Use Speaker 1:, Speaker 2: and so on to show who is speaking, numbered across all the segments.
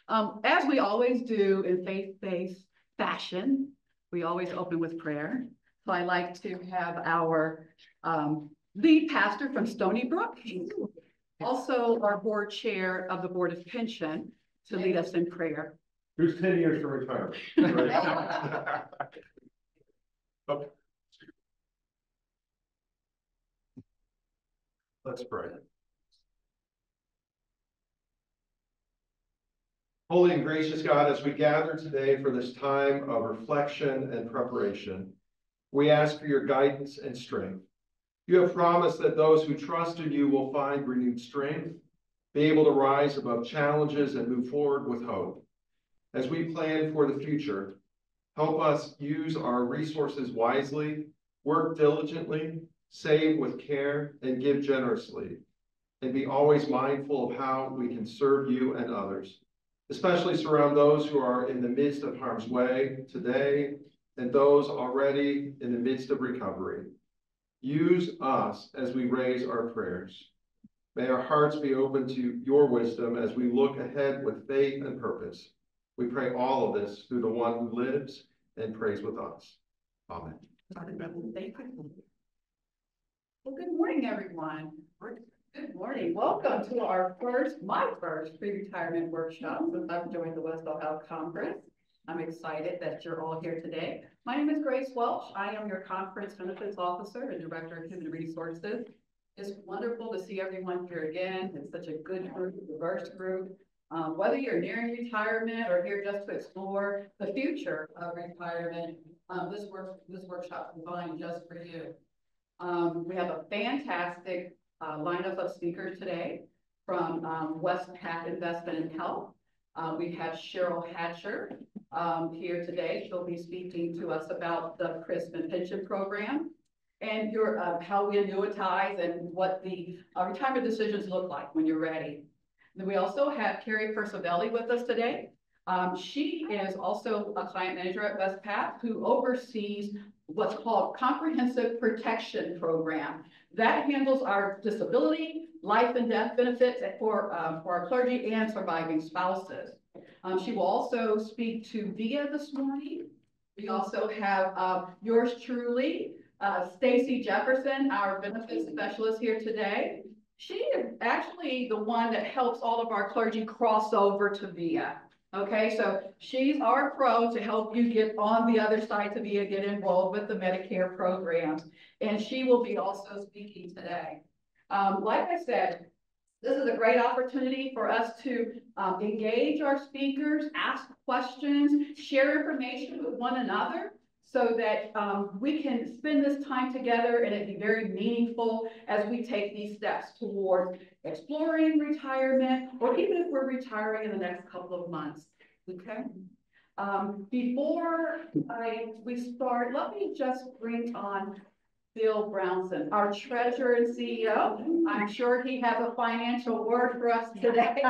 Speaker 1: As we always do in faith-based fashion, we always open with prayer. So I like to have our lead pastor from Stony Brook, also our board chair of the Board of Pension, to lead us in prayer.
Speaker 2: Who's 10 years to retirement? Okay. Let's pray. Holy and gracious God, as we gather today for this time of reflection and preparation, we ask for your guidance and strength. You have promised that those who trust in you will find renewed strength, be able to rise above challenges and move forward with hope. As we plan for the future, help us use our resources wisely, work diligently, save with care, and give generously, and be always mindful of how we can serve you and others, especially surround those who are in the midst of harm's way today and those already in the midst of recovery. Use us as we raise our prayers. May our hearts be open to your wisdom as we look ahead with faith and purpose. We pray all of this through the one who lives and prays with us. Amen.
Speaker 1: Well, good morning, everyone. Good morning. Welcome to our my first pre-retirement workshop since I've joined the Wespath Health Conference. I'm excited that you're all here today. My name is Grace Welch. I am your Conference Benefits Officer and Director of Human Resources. It's wonderful to see everyone here again. It's such a good group, diverse group. Whether you're nearing retirement or here just to explore the future of retirement, this workshop is designed just for you. We have a fantastic lineup of speakers today from Wespath Investment in Health. We have Cheryl Hatcher here today. She'll be speaking to us about the Crispin Pension Program and how we annuitize and what the retirement decisions look like when you're ready. Then we also have Carrie Percivelli with us today. She is also a client manager at Wespath who oversees what's called Comprehensive Protection Program. That handles our disability, life and death benefits for our clergy and surviving spouses. She will also speak to VIA this morning. We also have yours truly, Stacy Jefferson, our benefits specialist here today. She is actually the one that helps all of our clergy cross over to VIA. Okay, so she's our pro to help you get on the other side to VIA, get enrolled with the Medicare programs. And she will be also speaking today. Like I said, this is a great opportunity for us to engage our speakers, ask questions, share information with one another, so that we can spend this time together and it be very meaningful as we take these steps toward exploring retirement, or even if we're retiring in the next couple of months, okay? Before we start, let me just bring on Bill Brownson, our treasurer and CEO. I'm sure he has a financial word for us today.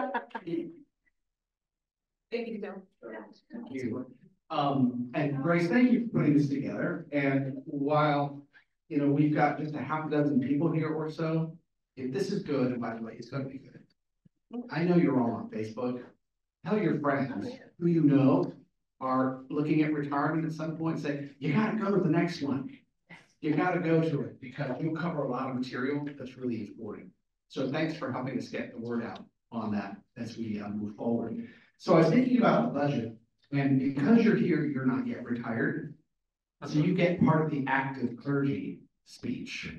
Speaker 1: Thank you, Bill.
Speaker 3: Thank you. And Grace, thank you for putting this together. And while, you know, we've got just a half a dozen people here or so, if this is good, and by the way, it's going to be good. I know you're all on Facebook. Tell your friends who you know are looking at retirement at some point, say, you got to go to the next one. You got to go to it because you'll cover a lot of material that's really important. So thanks for helping us get the word out on that as we move forward. So I was thinking about the budget. And because you're here, you're not yet retired. So you get part of the active clergy speech.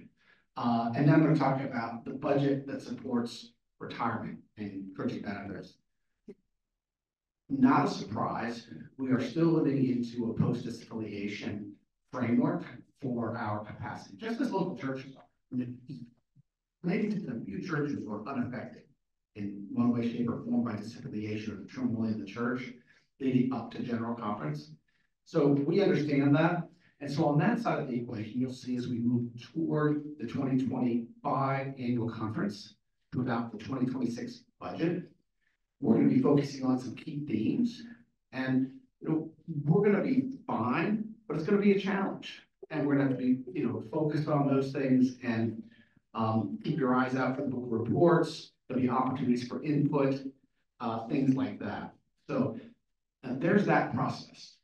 Speaker 3: And then I'm going to talk about the budget that supports retirement and clergy benefits. Not a surprise, we are still living into a post-disaffiliation framework for our capacity, just as local churches are. Maybe a few churches were unaffected in one way, shape, or form by disaffiliation or the turmoil in the church leading up to General Conference. So we understand that. And so on that side of the equation, you'll see as we move toward the 2025 annual conference to adopt the 2026 budget, we're going to be focusing on some key themes. And you know, we're going to be fine, but it's going to be a challenge. And we're going to have to be, you know, focused on those things and keep your eyes out for the book reports. There'll be opportunities for input, things like that. So there's that process.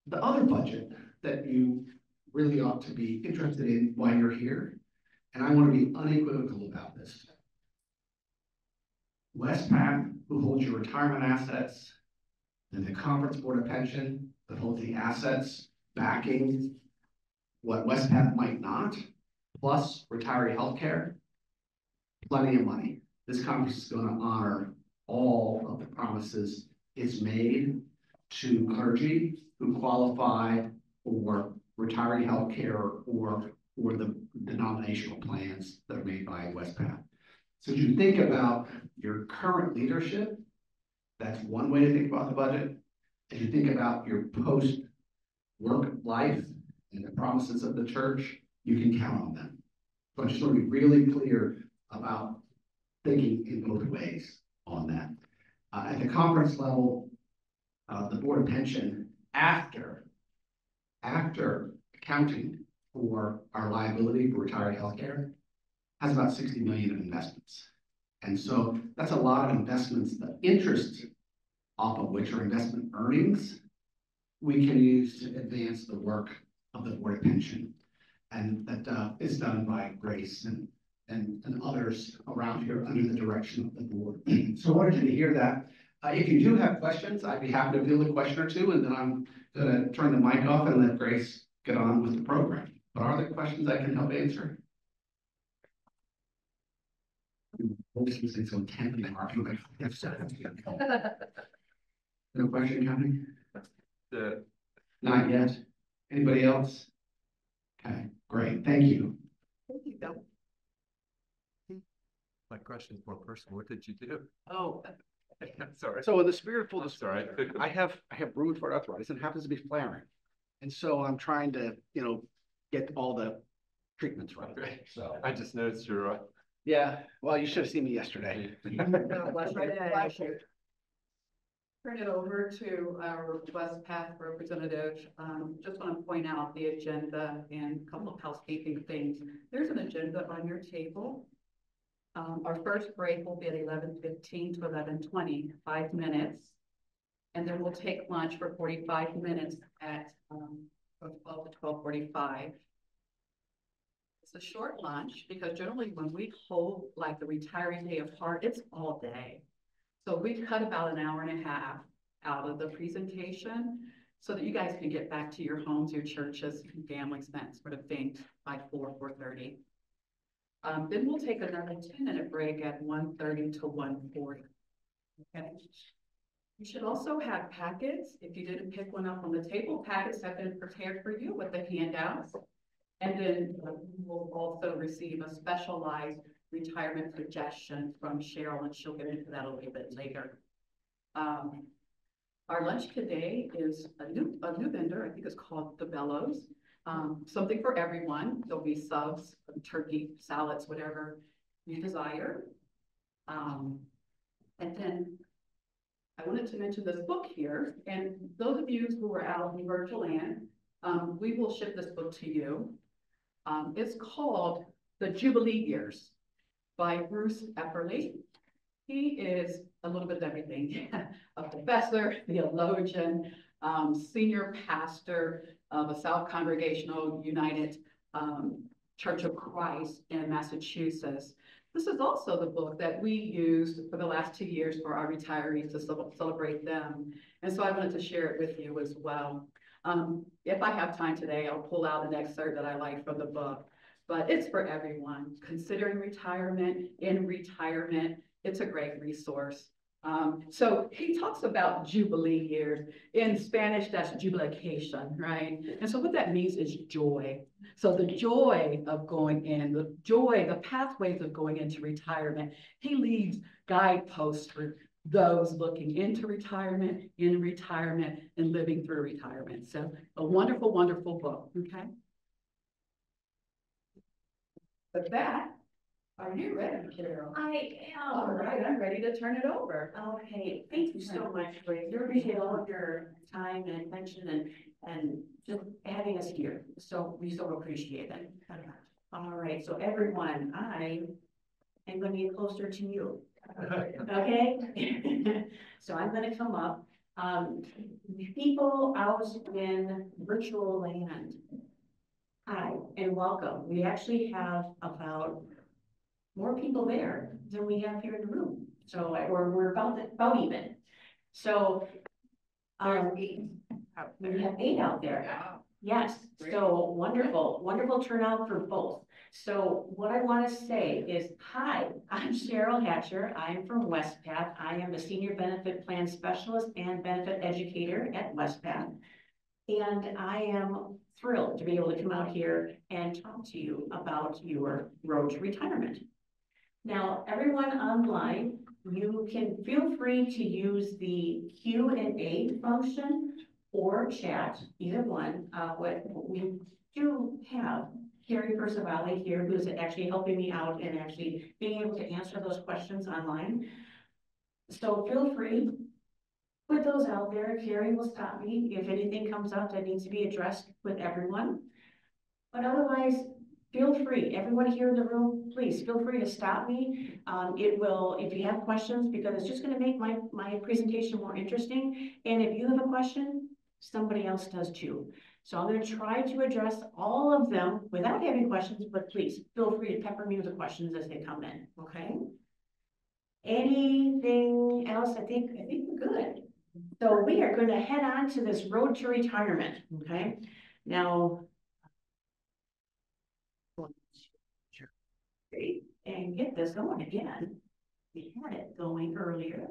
Speaker 3: The other budget that you really ought to be interested in while you're here, and I want to be unequivocal about this. Wespath, who holds your retirement assets, and the Conference Board of Pension that holds the assets backing what Wespath might not, plus retiree healthcare, plenty of money. This conference is going to honor all of the promises it's made to clergy who qualify for retiree healthcare or the denominational plans that are made by Wespath. So as you think about your current leadership, that's one way to think about the budget. As you think about your post-work life and the promises of the church, you can count on them. So I just want to be really clear about thinking in both ways on that. At the conference level, the Board of Pension, after accounting for our liability for retiree healthcare, has about 60 million of investments. And so that's a lot of investments. The interest off of which are investment earnings, we can use to advance the work of the Board of Pension. And that is done by Grace and others around here under the direction of the board. So I wanted you to hear that. If you do have questions, I'd be happy to field a question or two, and then I'm going to turn the mic off and let Grace get on with the program. But are there questions I can help answer? So no question coming? Not yet. Anybody else? Okay, great. Thank you.
Speaker 1: Thank you, Bill.
Speaker 2: My question is more personal. What did you do?
Speaker 1: Oh,
Speaker 2: Sorry.
Speaker 3: So in the spirit of full
Speaker 2: Sorry.
Speaker 3: disclosure, I have rheumatoid arthritis and it happens to be flaring. And so I'm trying to, get all the treatments right.
Speaker 2: Okay.
Speaker 3: So
Speaker 2: I just noticed your.
Speaker 3: yeah, well, you should have seen me yesterday.
Speaker 1: no, bless you. Turn it over to our Wespath representative. Just want to point out the agenda and a couple of housekeeping things. There's an agenda on your table. Our first break will be at 11:15 to 11:20, 5 minutes. And then we'll take lunch for 45 minutes at 12 to 12:45. It's a short lunch because generally when we hold like the retiree day apart, it's all day. So we cut about an hour and a half out of the presentation so that you guys can get back to your homes, your churches, families, that sort of thing by 4:30. Then we'll take another 10-minute break at 1:30 to 1:40. Okay. You should also have packets. If you didn't pick one up on the table, packets have been prepared for you with the handouts. And then you will also receive a specialized retirement suggestion from Cheryl, and she'll get into that a little bit later. Our lunch today is a new vendor. I think it's called the Bellows. Something for everyone. There'll be subs, turkey, salads, whatever you desire. And then I wanted to mention this book here. And those of you who are out in virtual land, we will ship this book to you. It's called The Jubilee Years by Bruce Epperly. He is a little bit of everything, a professor, theologian, senior pastor of a South Congregational United Church of Christ in Massachusetts. This is also the book that we used for the last 2 years for our retirees to celebrate them. And so I wanted to share it with you as well. If I have time today, I'll pull out an excerpt that I like from the book, but it's for everyone. Considering retirement, in retirement, it's a great resource. So he talks about Jubilee years. In Spanish, that's jubilacation, right? And so what that means is joy. So the joy of going in, the pathways of going into retirement. He leaves guideposts for those looking into retirement, in retirement, and living through retirement. So a wonderful, wonderful book, okay? With that, are you ready, Carol?
Speaker 4: I am.
Speaker 1: All right, I'm ready to turn it over.
Speaker 4: Okay, thank you so much, Grace. We appreciate all of your time and attention and just having us here. So we so appreciate it. All right, so everyone, I am going to get closer to you. Okay? So I'm gonna come up. People out in virtual land. Hi, and welcome. We actually have about more people there than we have here in the room. So, or we're about even. So, we have 8 out there. Yes, so wonderful, wonderful turnout for both. So what I want to say is, hi, I'm Cheryl Hatcher. I am from Wespath. I am a senior benefit plan specialist and benefit educator at Wespath. And I am thrilled to be able to come out here and talk to you about your road to retirement. Now, everyone online, you can feel free to use the Q&A function or chat, either one. What we do have Carrie Percivale here, who's actually helping me out and actually being able to answer those questions online. So feel free, put those out there. Carrie will stop me if anything comes up that needs to be addressed with everyone. But otherwise, feel free, everyone here in the room, please feel free to stop me. It will, if you have questions, because it's just gonna make my presentation more interesting. And if you have a question, somebody else does too. So I'm gonna try to address all of them without having questions, but please feel free to pepper me with the questions as they come in, okay? Anything else? I think we're good. So we are gonna head on to this road to retirement, okay? Now, and get this going again. We had it going earlier.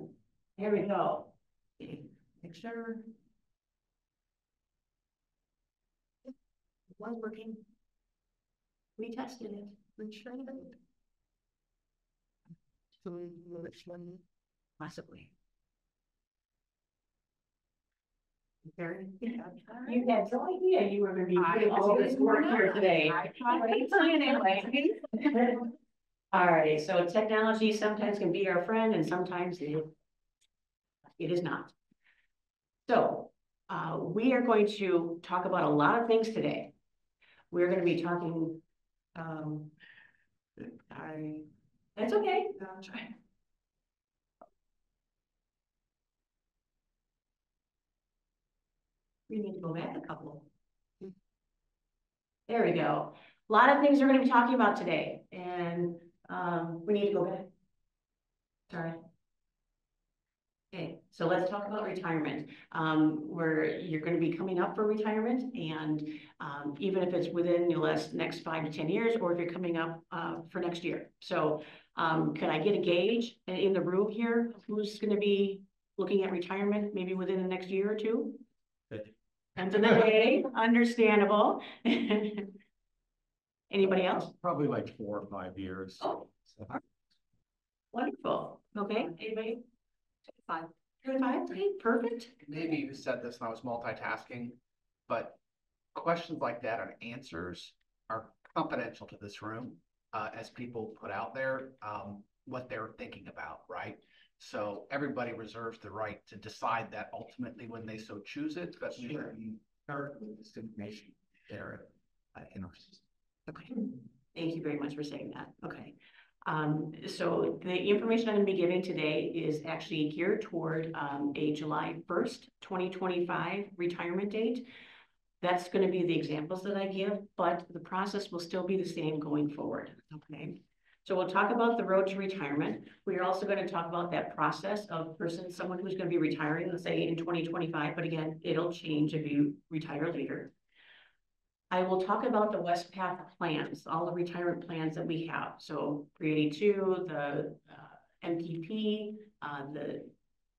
Speaker 4: Here we go. Make sure. It was working. We tested it. We sure did. Possibly. You had no idea you were gonna be doing all this work here today. All right, so technology sometimes can be our friend and sometimes it is not. So we are going to talk about a lot of things today. We're going to be talking, that's okay. I'll try. We need to go back a couple. There we go. A lot of things we're going to be talking about today, and we need to go back. Sorry. Okay, so let's talk about retirement. Where you're going to be coming up for retirement, and even if it's within the next 5 to 10 years, or if you're coming up for next year. So can I get a gauge in the room here? Who's going to be looking at retirement maybe within the next year or two? Depends on the day, understandable. Anybody else?
Speaker 5: Probably like 4 or 5 years.
Speaker 4: Oh, wonderful. Okay, anybody? 5. 2 to 5, okay, perfect.
Speaker 3: Maybe you said this and I was multitasking, but questions like that and answers are confidential to this room, as people put out there, what they're thinking about, right? So everybody reserves the right to decide that ultimately when they so choose it, but we should be careful with this information there in our system.
Speaker 4: Okay, thank you very much for saying that. Okay. So the information I'm going to be giving today is actually geared toward a July 1st, 2025 retirement date. That's going to be the examples that I give, but the process will still be the same going forward. Okay. So we'll talk about the road to retirement. We are also going to talk about that process of someone who's going to be retiring, let's say in 2025, but again, it'll change if you retire later. I will talk about the Wespath plans, all the retirement plans that we have. So 382, the MPP, the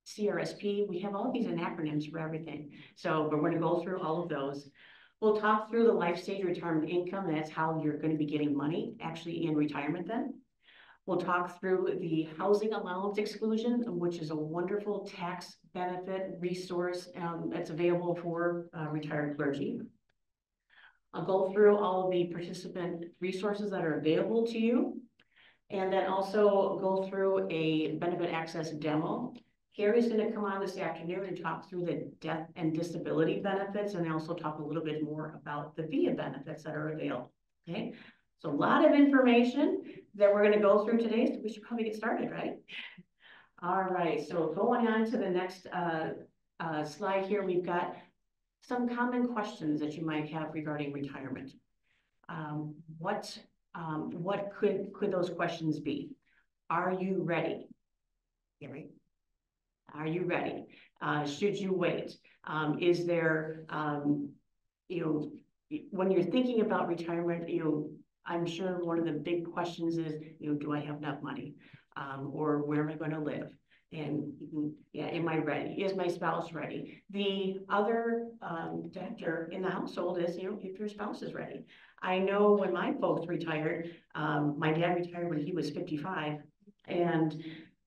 Speaker 4: CRSP, we have all these acronyms for everything. So we're going to go through all of those. We'll talk through the life stage retirement income. That's how you're going to be getting money actually in retirement then. We'll talk through the housing allowance exclusion, which is a wonderful tax benefit resource that's available for retired clergy. I'll go through all of the participant resources that are available to you, and then also go through a benefit access demo. Carrie's going to come on this afternoon and talk through the death and disability benefits, and also talk a little bit more about the VIA benefits that are available. Okay, so a lot of information that we're going to go through today, so we should probably get started, right? All right, so going on to the next slide here, we've got some common questions that you might have regarding retirement. What could those questions be? Are you ready? Yeah, right. Are you ready? Should you wait? Is there, you know, when you're thinking about retirement, I'm sure one of the big questions is, do I have enough money? Or where am I going to live? And yeah, am I ready? Is my spouse ready? The other factor in the household is, if your spouse is ready. I know when my folks retired, my dad retired when he was 55, and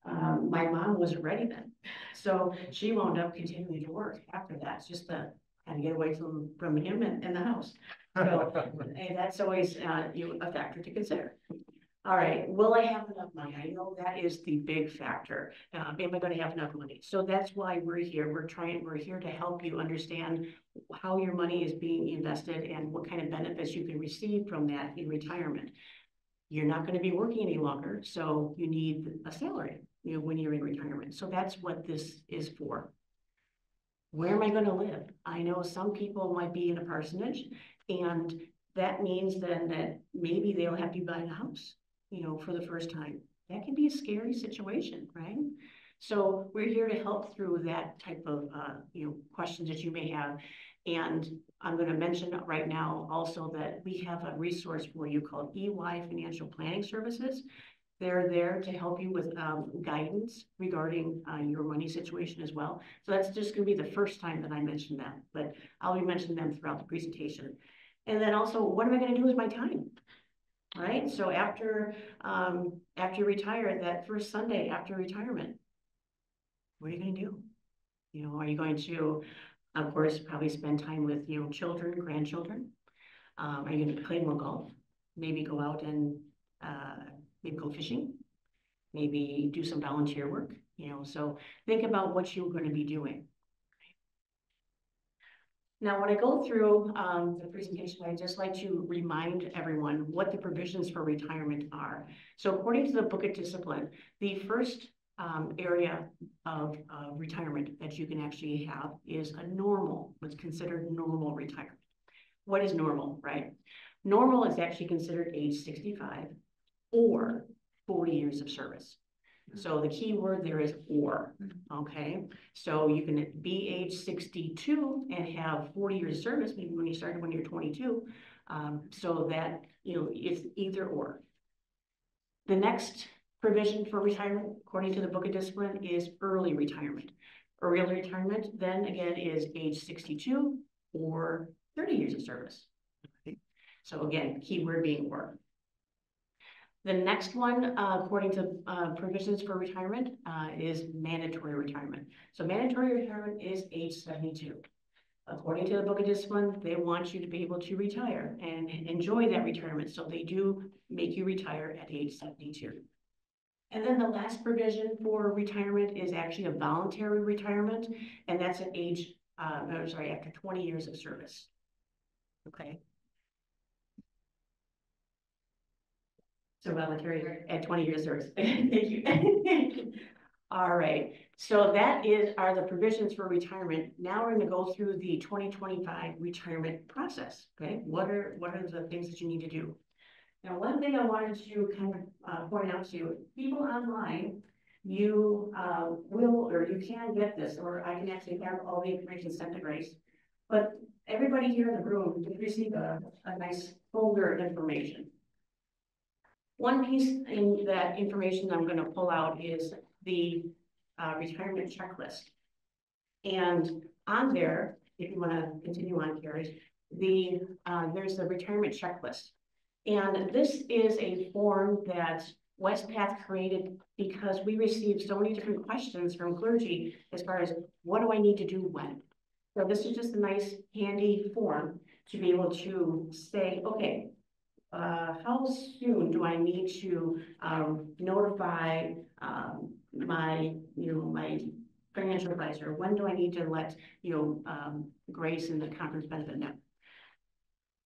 Speaker 4: my mom wasn't ready then. So she wound up continuing to work after that, just to kind of get away from him and the house. So and that's always a factor to consider. All right, will I have enough money? I know that is the big factor. Am I going to have enough money? So that's why we're here. We're here to help you understand how your money is being invested and what kind of benefits you can receive from that in retirement. You're not going to be working any longer, so you need a salary, when you're in retirement. So that's what this is for. Where am I going to live? I know some people might be in a parsonage, and that means then that maybe they'll have to buy a house, for the first time. That can be a scary situation, right? So we're here to help through that type of, questions that you may have. And I'm going to mention right now also that we have a resource for you called EY Financial Planning Services. They're there to help you with guidance regarding your money situation as well. So that's just going to be the first time that I mention that, but I'll be mentioning them throughout the presentation. And then also, what am I going to do with my time? All right, so after you retire, that first Sunday after retirement, what are you going to do? Are you going to, of course, probably spend time with, children, grandchildren? Are you going to play more golf? Maybe go out and maybe go fishing? Maybe do some volunteer work? So think about what you're going to be doing. Now, when I go through the presentation, I'd just like to remind everyone what the provisions for retirement are. So according to the Book of Discipline, the first area of retirement that you can actually have is what's considered normal retirement. What is normal, right? Normal is actually considered age 65 or 40 years of service. So the key word there is or, okay? So you can be age 62 and have 40 years of service, maybe when you started when you're 22. So that, it's either or. The next provision for retirement, according to the Book of Discipline, is early retirement. Early retirement, then again, is age 62 or 30 years of service. Okay. So again, keyword being or. The next one, according to provisions for retirement, is mandatory retirement. So mandatory retirement is age 72. According to the Book of Discipline, they want you to be able to retire and enjoy that retirement. So they do make you retire at age 72. And then the last provision for retirement is actually a voluntary retirement, and that's at age, after 20 years of service. Okay. So voluntary at 20 years service. Thank you. All right. So that are the provisions for retirement. Now we're going to go through the 2025 retirement process. Okay. What are the things that you need to do? Now, one thing I wanted to kind of point out to you, people online, you will, or you can get this, or I can actually have all the information sent to Grace. But everybody here in the room did receive a nice folder of information. One piece in that information I'm going to pull out is the retirement checklist. And on there, if you want to continue on, Carrie, there's the retirement checklist. And this is a form that Wespath created because we received so many different questions from clergy as far as what do I need to do when. So this is just a nice handy form to be able to say, okay, how soon do I need to notify my financial advisor? When do I need to let Grace and the conference benefit know?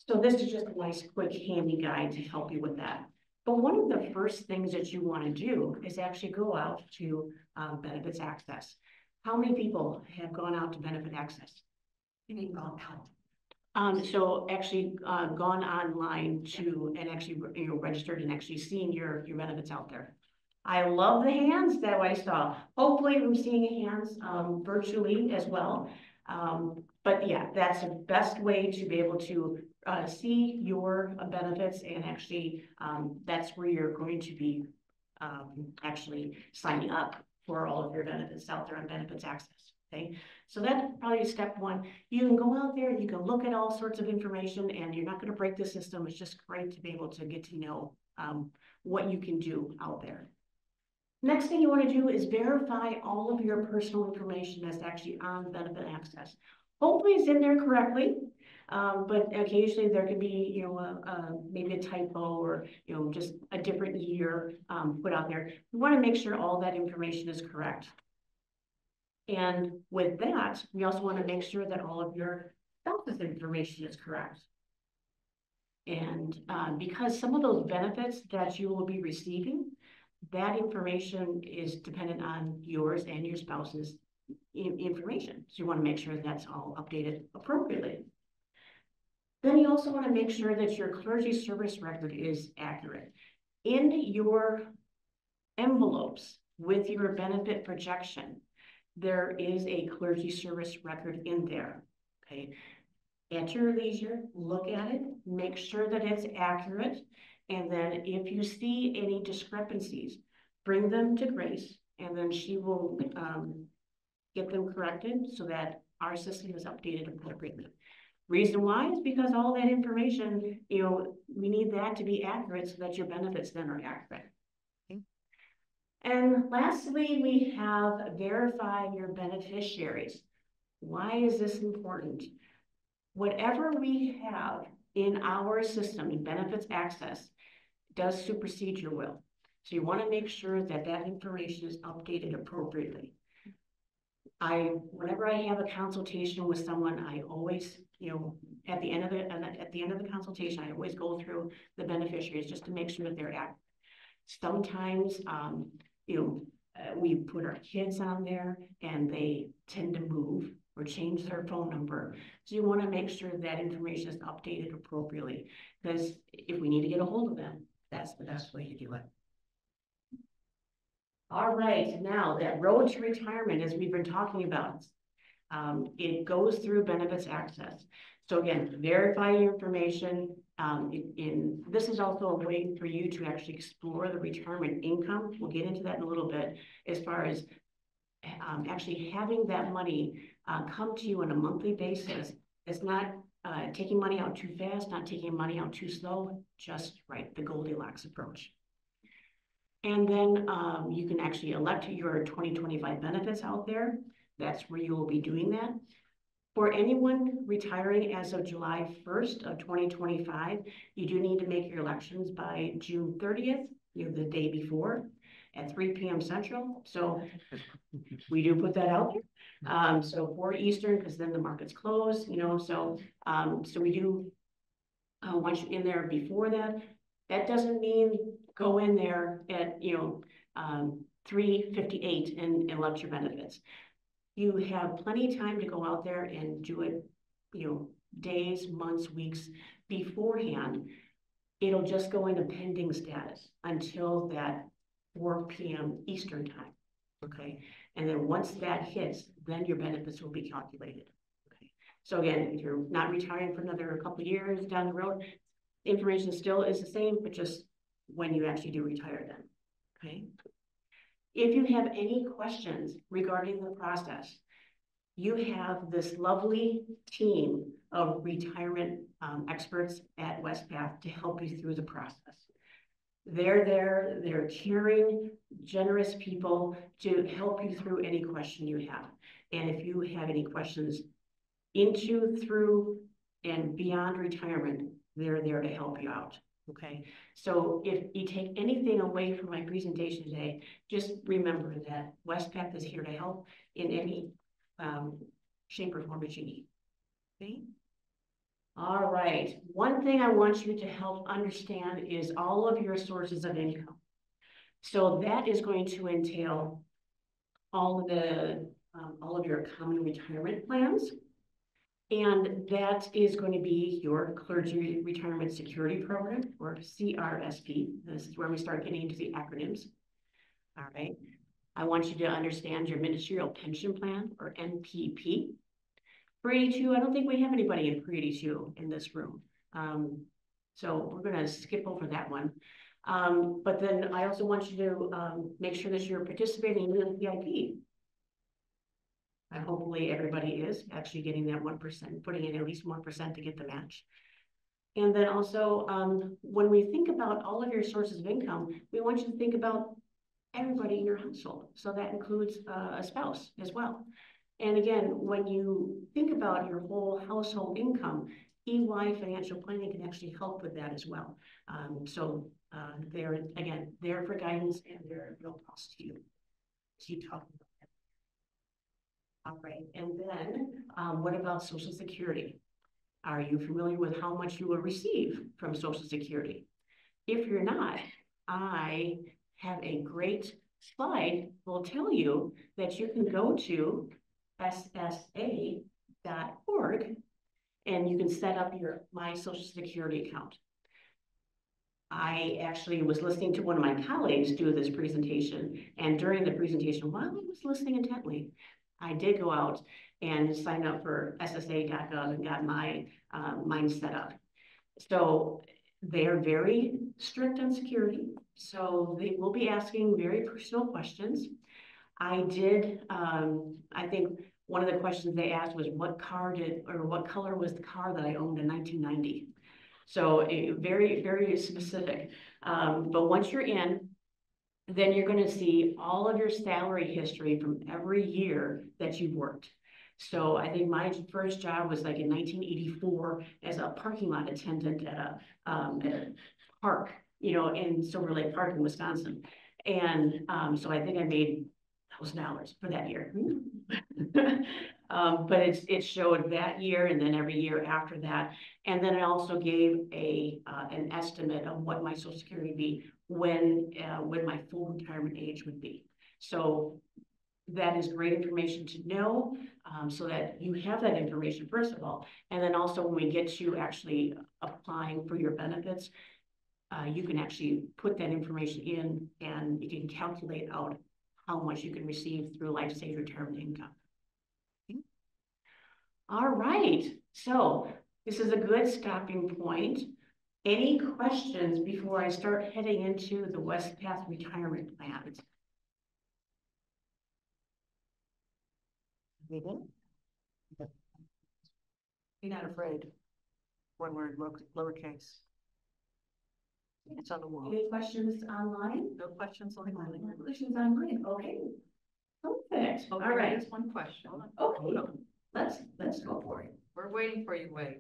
Speaker 4: So this is just a nice, quick, handy guide to help you with that. But one of the first things that you want to do is actually go out to benefits access. How many people have gone out to benefit access? So actually gone online to and actually registered and actually seen your benefits out there. I love the hands that I saw. Hopefully I'm seeing hands virtually as well. But yeah, that's the best way to be able to see your benefits, and actually that's where you're going to be actually signing up for all of your benefits out there on benefits access. Okay, so that's probably step one. You can go out there, you can look at all sorts of information, and you're not going to break the system. It's just great to be able to get to know what you can do out there. Next thing you want to do is verify all of your personal information that's actually on benefit access. Hopefully it's in there correctly, but occasionally there could be, maybe a typo or, just a different year put out there. We want to make sure all that information is correct. And with that, we also want to make sure that all of your spouse's information is correct. And because some of those benefits that you will be receiving, that information is dependent on yours and your spouse's information. So you want to make sure that's all updated appropriately. Then you also want to make sure that your clergy service record is accurate. In your envelopes with your benefit projection, there is a clergy service record in there, okay? At your leisure, look at it, make sure that it's accurate, and then if you see any discrepancies, bring them to Grace, and then she will get them corrected so that our system is updated appropriately. Reason why is because all that information, we need that to be accurate so that your benefits then are accurate. Okay. And lastly, we have verify your beneficiaries. Why is this important? Whatever we have in our system in benefits access does supersede your will. So you want to make sure that that information is updated appropriately. Whenever I have a consultation with someone, I always, at the end of the consultation, I always go through the beneficiaries just to make sure that they're accurate. Sometimes, we put our kids on there and they tend to move or change their phone number. So you want to make sure that information is updated appropriately, because if we need to get a hold of them, that's the best way to do it. All right, now that road to retirement, as we've been talking about, it goes through benefits access. So again, verify your information. This is also a way for you to actually explore the retirement income. We'll get into that in a little bit, as far as actually having that money come to you on a monthly basis. It's not taking money out too fast, not taking money out too slow, just right, the Goldilocks approach. And then you can actually elect your 2025 benefits out there. That's where you will be doing that. For anyone retiring as of July 1st of 2025, you do need to make your elections by June 30th, the day before at 3 p.m. Central. So we do put that out there. So 4 Eastern, because then the market's closed, so we do want you in there before that. That doesn't mean go in there at 3:58 and elect your benefits. You have plenty of time to go out there and do it, days, months, weeks beforehand. It'll just go into pending status until that 4 p.m. Eastern time, okay? And then once that hits, then your benefits will be calculated, okay? So again, if you're not retiring for another couple of years down the road, information still is the same, but just when you actually do retire then, okay? If you have any questions regarding the process, you have this lovely team of retirement experts at Wespath to help you through the process. They're there, they're caring, generous people to help you through any question you have. And if you have any questions into, through, and beyond retirement, they're there to help you out. Okay, so if you take anything away from my presentation today, just remember that Wespath is here to help in any shape or form that you need. Okay. All right, one thing I want you to help understand is all of your sources of income. So that is going to entail all of your common retirement plans. And that is going to be your Clergy Retirement Security Program, or CRSP. This is where we start getting into the acronyms. All right. I want you to understand your Ministerial Pension Plan, or NPP. For 82, I don't think we have anybody in pre-82 in this room. So we're going to skip over that one. But then I also want you to make sure that you're participating in the VIP. And hopefully everybody is actually getting that 1%, putting in at least 1% to get the match. And then also, when we think about all of your sources of income, we want you to think about everybody in your household. So that includes a spouse as well. And again, when you think about your whole household income, EY financial planning can actually help with that as well. They're, again, there for guidance and they're no cost to you. Keep talking about that. All right, and then what about Social Security? Are you familiar with how much you will receive from Social Security? If you're not, I have a great slide that will tell you that you can go to ssa.org and you can set up your My Social Security account. I actually was listening to one of my colleagues do this presentation, and during the presentation, while I was listening intently, I did go out and sign up for ssa.gov and got my mine set up. So they're very strict on security, so they will be asking very personal questions. I did, I think one of the questions they asked was what color was the car that I owned in 1990? So very, very specific. But once you're in, then you're going to see all of your salary history from every year that you've worked. So I think my first job was like in 1984 as a parking lot attendant at a park, you know, in Silver Lake Park in Wisconsin. And so I think I made $1,000 for that year. But it showed that year and then every year after that. And then it also gave an estimate of what my Social Security would be when my full retirement age would be. So that is great information to know, so that you have that information, first of all. And then also when we get you actually applying for your benefits, you can actually put that information in and you can calculate out how much you can receive through life saved retirement income. Okay. All right, so this is a good stopping point. Any questions before I start heading into the Wespath retirement plans?
Speaker 6: Be not afraid. One word, lowercase. It's on the wall.
Speaker 4: Any questions online?
Speaker 1: No questions online.
Speaker 4: No questions online, okay. Perfect, all
Speaker 1: Okay,
Speaker 4: right.
Speaker 1: just one question.
Speaker 4: Okay, let's go for it.
Speaker 1: We're waiting for you, Wade.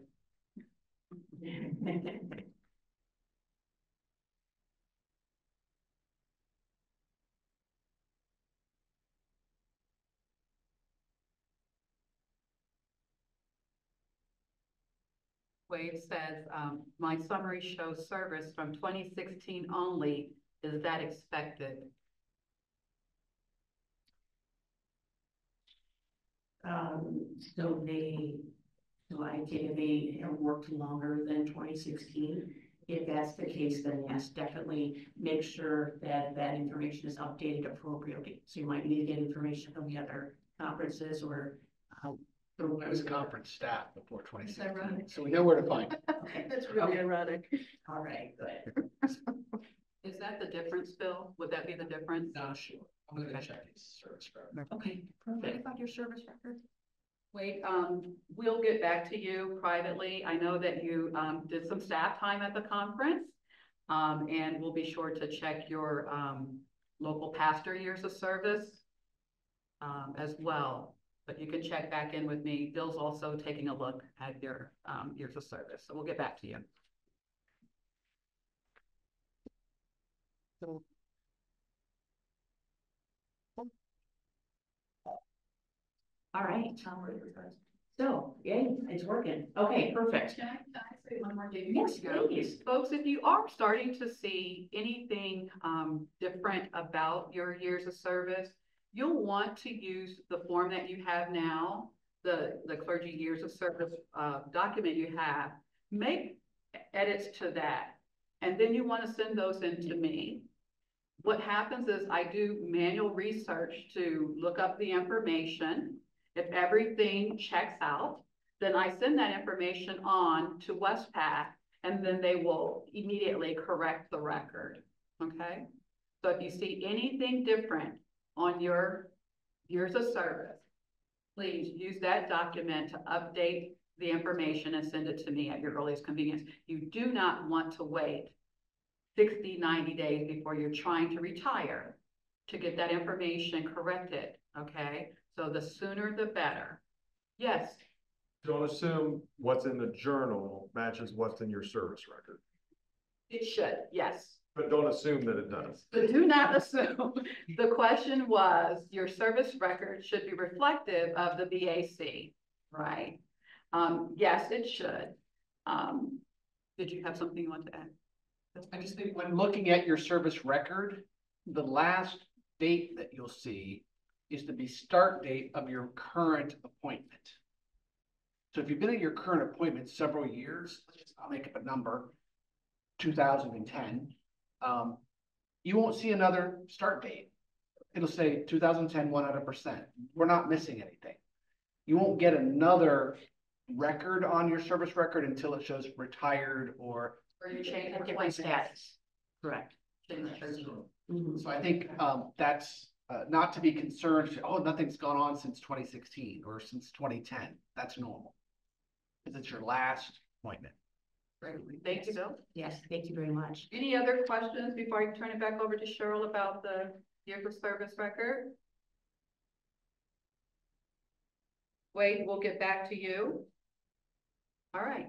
Speaker 1: Wade says, my summary shows service from 2016 only. Is that expected?
Speaker 4: So I did, they have worked longer than 2016. If that's the case, then yes, definitely make sure that that information is updated appropriately. So you might need to get information from the other conferences or.
Speaker 3: I was conference staff before
Speaker 1: Is
Speaker 3: 2016,
Speaker 1: that right?
Speaker 3: so we know where to find it.
Speaker 4: Okay,
Speaker 6: That's really ironic.
Speaker 4: all right, good.
Speaker 1: Is that the difference, Bill? Would that be the difference?
Speaker 3: Not sure. I'm gonna check his service record.
Speaker 4: Okay,
Speaker 1: What
Speaker 4: perfect.
Speaker 1: about your service record? Wait, we'll get back to you privately. I know that you did some staff time at the conference. And we'll be sure to check your local pastor years of service as well. But you can check back in with me. Bill's also taking a look at your years of service. So we'll get back to you.
Speaker 6: So,
Speaker 4: All right. So, yay, it's working. Okay, perfect.
Speaker 1: Can I say one more thing?
Speaker 4: Yes,
Speaker 1: before we go?
Speaker 4: please.
Speaker 1: Folks, if you are starting to see anything different about your years of service, you'll want to use the form that you have now, the clergy years of service document you have, make edits to that. And then you want to send those in to me. What happens is I do manual research to look up the information. If everything checks out, then I send that information on to Wespath, and then they will immediately correct the record, okay? So if you see anything different on your years of service, please use that document to update the information and send it to me at your earliest convenience. You do not want to wait 60, 90 days before you're trying to retire to get that information corrected, okay? So the sooner the better. Yes,
Speaker 2: Don't assume what's in the journal matches what's in your service record,
Speaker 1: it should, yes.
Speaker 2: but don't assume that it does.
Speaker 1: But do not assume. The question was, your service record should be reflective of the BAC, right? Yes, it should. Did you have something you want to add?
Speaker 3: I just think when looking at your service record, the last date that you'll see is the start date of your current appointment. So if you've been at your current appointment several years, I'll make up a number, 2010, you won't see another start date. It'll say 2010, 100%. We're not missing anything. You won't get another record on your service record until it shows retired or
Speaker 1: Or you change
Speaker 4: A
Speaker 1: the
Speaker 4: different
Speaker 1: status.
Speaker 4: status. Correct.
Speaker 3: So I think that's not to be concerned, oh, nothing's gone on since 2016 or since 2010. That's normal. Because it's your last appointment.
Speaker 1: Great. Thank you, Bill.
Speaker 4: Yes, thank you very much.
Speaker 1: Any other questions before I turn it back over to Cheryl about the years of service record? Wade, we'll get back to you. All right.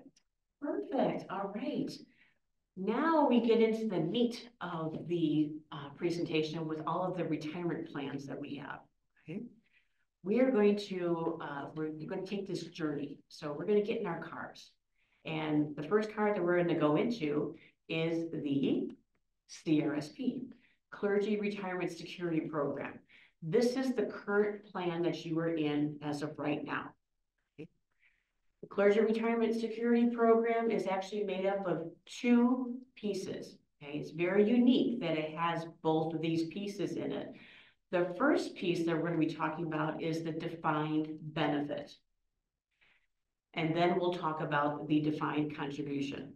Speaker 4: Perfect, all right. Now we get into the meat of the presentation with all of the retirement plans that we have. Okay. We are going to, we're going to take this journey. So we're going to get in our cars. And the first car that we're going to go into is the CRSP, Clergy Retirement Security Program. This is the current plan that you are in as of right now. The Clergy Retirement Security Program is actually made up of two pieces. Okay, it's very unique that it has both of these pieces in it. The first piece that we're going to be talking about is the defined benefit. And then we'll talk about the defined contribution.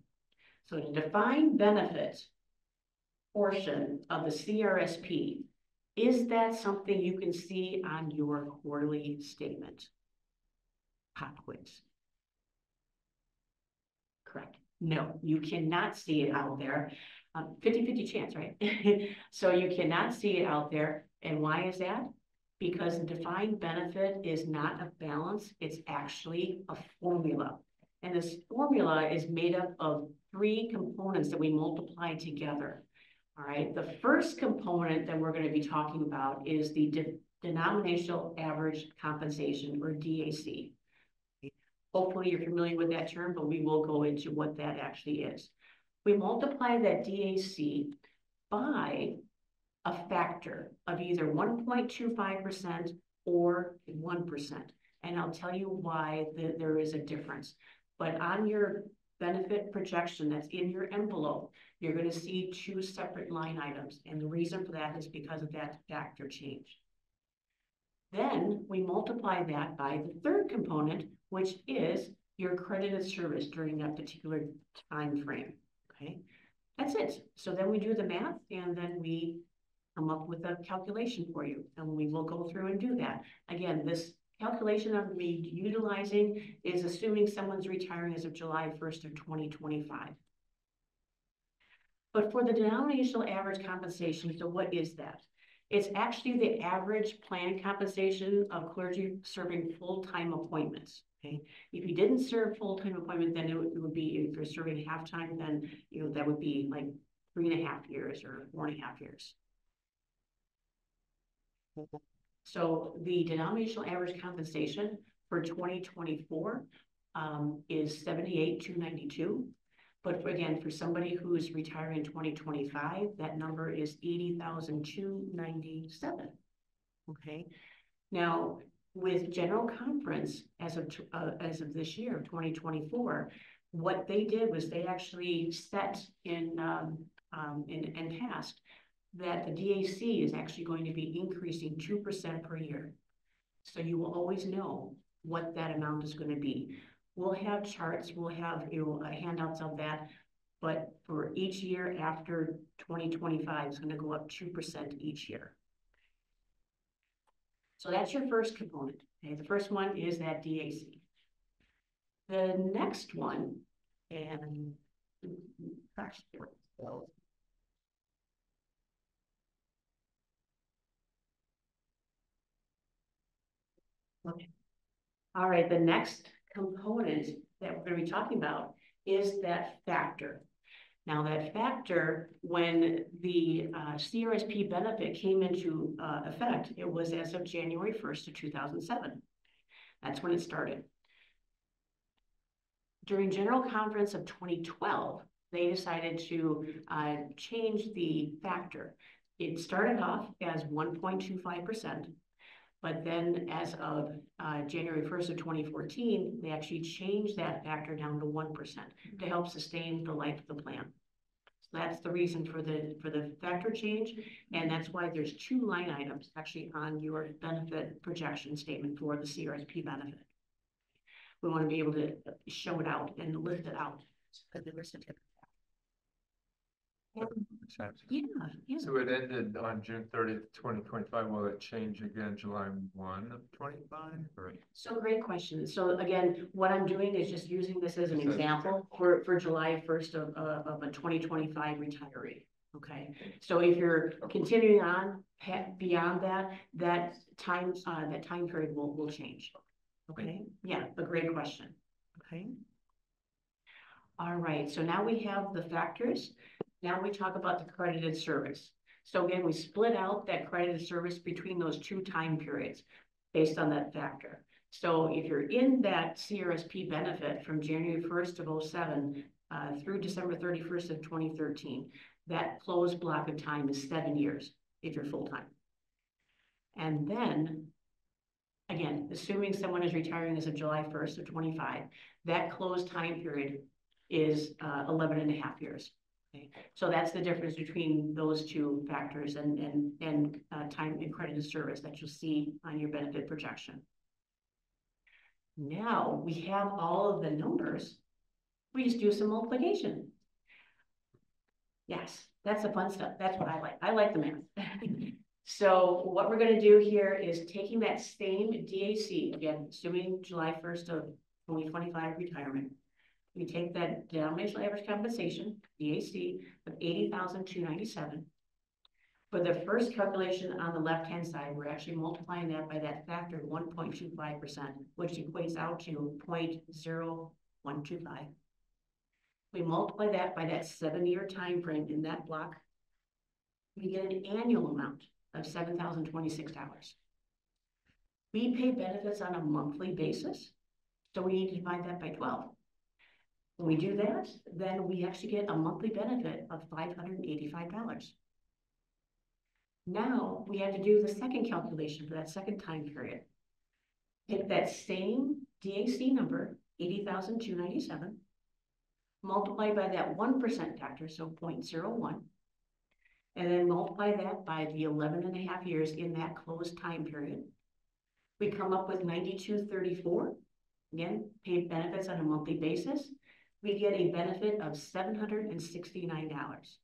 Speaker 4: So the defined benefit portion of the CRSP, is that something you can see on your quarterly statement? Pop quiz. Correct. No, you cannot see it out there. 50-50 chance, right? So you cannot see it out there. And why is that? Because the defined benefit is not a balance, it's actually a formula. And this formula is made up of three components that we multiply together. All right, the first component that we're going to be talking about is the denominational average compensation, or DAC. Hopefully you're familiar with that term, but we will go into what that actually is. We multiply that DAC by a factor of either 1.25% or 1%. And I'll tell you why there is a difference. But on your benefit projection that's in your envelope, you're going to see two separate line items. And the reason for that is because of that factor change. Then we multiply that by the third component, which is your credited service during that particular time frame. Okay, that's it. So then we do the math, and then we come up with a calculation for you, and we will go through and do that. Again, this calculation I'm utilizing is assuming someone's retiring as of July 1st of 2025. But for the denominational average compensation, so what is that? It's actually the average plan compensation of clergy serving full-time appointments. Okay, if you didn't serve full-time appointment, then it would be, if you're serving half-time, then that would be like 3.5 years or 4.5 years. So the denominational average compensation for 2024 is 78,292. But again, for somebody who's retiring in 2025, that number is 80,297. Okay, now with general conference as of this year, 2024, what they did was they actually set in passed that the DAC is actually going to be increasing 2% per year. So you will always know what that amount is going to be. We'll have charts, we'll have handouts of that, but for each year after 2025, it's going to go up 2% each year. So that's your first component. Okay, the first one is that DAC. The next one, and gosh, okay. All right, the next component that we're going to be talking about is that factor. Now that factor, when the CRSP benefit came into effect, it was as of January 1st of 2007. That's when it started. During General Conference of 2012, they decided to change the factor. It started off as 1.25%. But then as of January 1st of 2014, they actually changed that factor down to 1% to help sustain the life of the plan. So that's the reason for the factor change. And that's why there's 2 line items actually on your benefit projection statement for the CRSP benefit. We want to be able to show it out and list it out. Yeah.
Speaker 7: So it ended on June 30th, 2025. Will it change again July 1 of 25?
Speaker 4: So great question. So again, what I'm doing is just using this as an example for July 1st of a 2025 retiree. Okay, so if you're continuing on beyond that time period will change. Okay, yeah, a great question. Okay. All right, so now we have the factors. Now we talk about the credited service. So again, we split out that credited service between those 2 time periods based on that factor. So if you're in that CRSP benefit from January 1st of 07 through December 31st of 2013, that closed block of time is 7 years if you're full-time. And then, again, assuming someone is retiring as of July 1st of 25, that closed time period is 11.5 years. Okay. So that's the difference between those 2 factors and time and credited service that you'll see on your benefit projection. Now we have all of the numbers. We just do some multiplication. Yes, that's the fun stuff. That's what I like. I like the math. So what we're going to do here is taking that same DAC, again, assuming July 1st of 2025 retirement. We take that denominational average compensation, DAC, of 80,297. For the first calculation on the left-hand side, we're actually multiplying that by that factor of 1.25%, which equates out to 0.0125. We multiply that by that 7-year time frame in that block. We get an annual amount of $7,026. We pay benefits on a monthly basis, so we need to divide that by 12. When we do that, then we actually get a monthly benefit of $585. Now we have to do the second calculation for that second time period. Take that same DAC number, 80,297, multiply by that 1% factor, so 0.01, and then multiply that by the 11.5 years in that closed time period. We come up with 9234. Again, paid benefits on a monthly basis. We get a benefit of $769.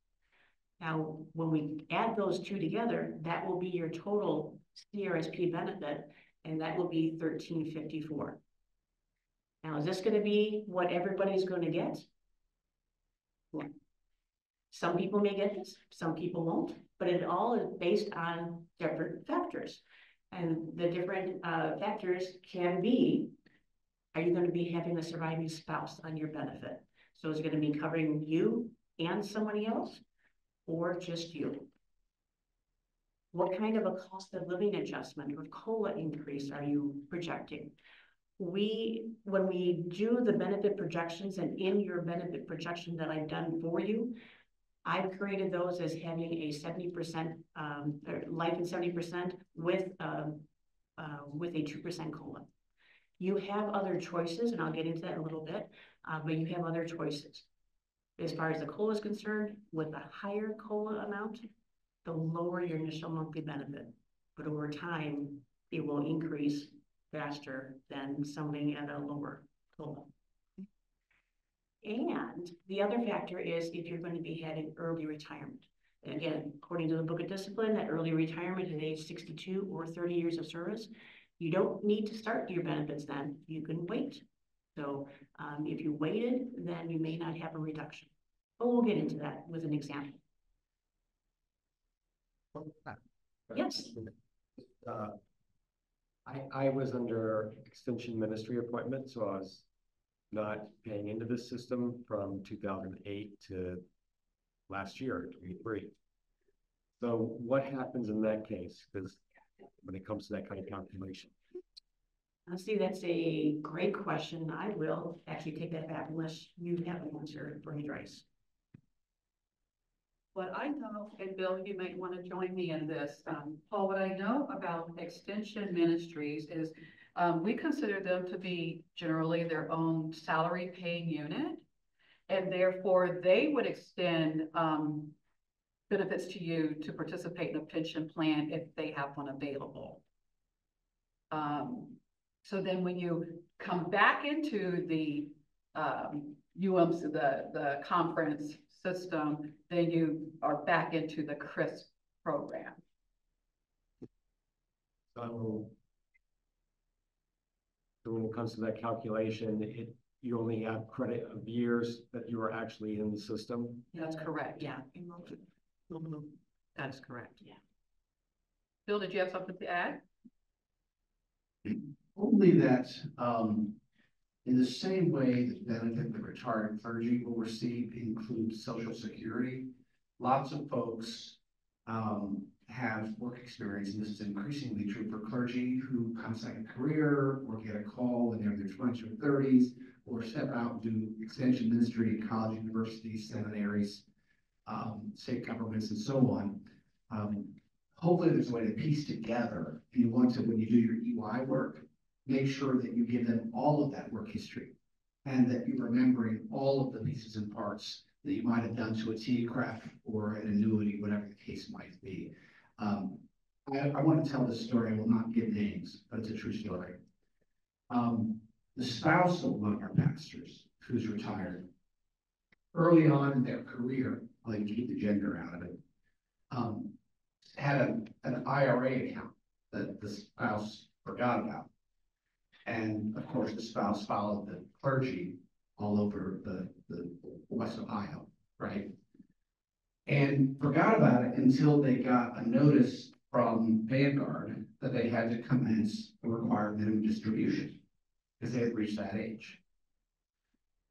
Speaker 4: Now, when we add those 2 together, that will be your total CRSP benefit, and that will be $1,354. Now, is this going to be what everybody's going to get? Yeah. Some people may get this, some people won't, but it all is based on different factors. And the different factors can be, are you going to be having a surviving spouse on your benefit? So is it going to be covering you and somebody else, or just you? What kind of a cost of living adjustment or COLA increase are you projecting? when we do the benefit projections, and in your benefit projection that I've done for you, I've created those as having a 70%, or life and 70% with a 2% COLA. You have other choices, and I'll get into that in a little bit, but you have other choices. As far as the COLA is concerned, with a higher COLA amount, the lower your initial monthly benefit. But over time, it will increase faster than something at a lower COLA. And the other factor is if you're going to be having early retirement. And again, according to the Book of Discipline, that early retirement at age 62 or 30 years of service, you don't need to start your benefits then. You can wait. So if you waited, then you may not have a reduction. But we'll get into that with an example. Yes.
Speaker 5: I was under extension ministry appointment, so I was not paying into this system from 2008 to last year, 23. So what happens in that case? Because when it comes to that kind of calculation.
Speaker 4: See, that's a great question. I will actually take that back unless you have an answer for me, Joyce.
Speaker 1: What I know, and Bill, you might want to join me in this, Paul, what I know about extension ministries is we consider them to be generally their own salary paying unit. And therefore they would extend benefits to you to participate in a pension plan if they have one available. So then when you come back into the UMC, the conference system, then you are back into the CRISP program.
Speaker 5: So when it comes to that calculation, you only have credit of years that you are actually in the system.
Speaker 1: That's correct.
Speaker 4: Yeah.
Speaker 1: That's correct.
Speaker 4: Yeah.
Speaker 1: Bill, did you have something to add?
Speaker 3: Only that, in the same way that benefit the retired clergy will receive includes Social Security, lots of folks have work experience, and this is increasingly true for clergy who come second career or get a call when they're in their 20s or 30s, or step out and do extension ministry at college, universities, seminaries, state governments, and so on. Hopefully there's a way to piece together, if you want to, when you do your EY work, make sure that you give them all of that work history and that you're remembering all of the pieces and parts that you might have done to a TCREF or an annuity, whatever the case might be. I want to tell this story. I will not give names, but it's a true story. The spouse of one of our pastors who's retired, early on in their career, I'll even keep the gender out of it, had an IRA account that the spouse forgot about. And of course, the spouse followed the clergy all over the West Ohio, right? And forgot about it until they got a notice from Vanguard that they had to commence a required minimum distribution because they had reached that age.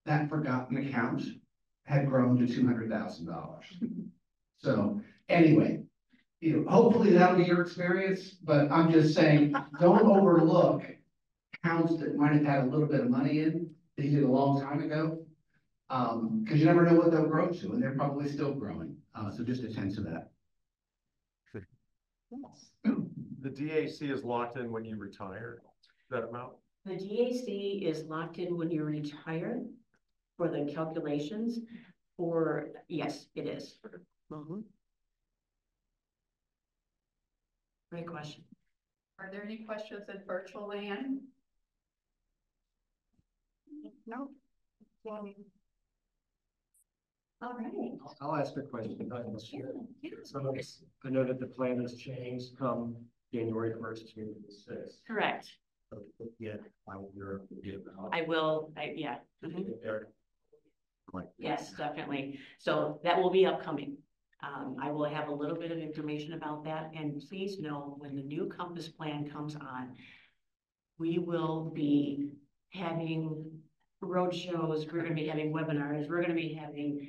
Speaker 3: That forgotten account had grown to $200,000. So anyway, hopefully that'll be your experience, but I'm just saying, don't overlook accounts that might have had a little bit of money in that you did a long time ago, because you never know what they'll grow to, and they're probably still growing. So just attend to that.
Speaker 7: The DAC is locked in when you retire, that amount?
Speaker 4: The DAC is locked in when you retire for the calculations, or yes, it is. Great question.
Speaker 1: Are there any questions in virtual land?
Speaker 6: No.
Speaker 4: All right.
Speaker 5: I'll ask a question.
Speaker 4: Sure.
Speaker 5: So I know that the plan has changed come January 1st, 2026.
Speaker 4: Correct.
Speaker 5: Yeah, I will give.
Speaker 4: I will, yeah. Yes, definitely. So that will be upcoming. I will have a little bit of information about that, and please know when the new Compass plan comes on, we will be having roadshows, we're going to be having webinars, we're going to be having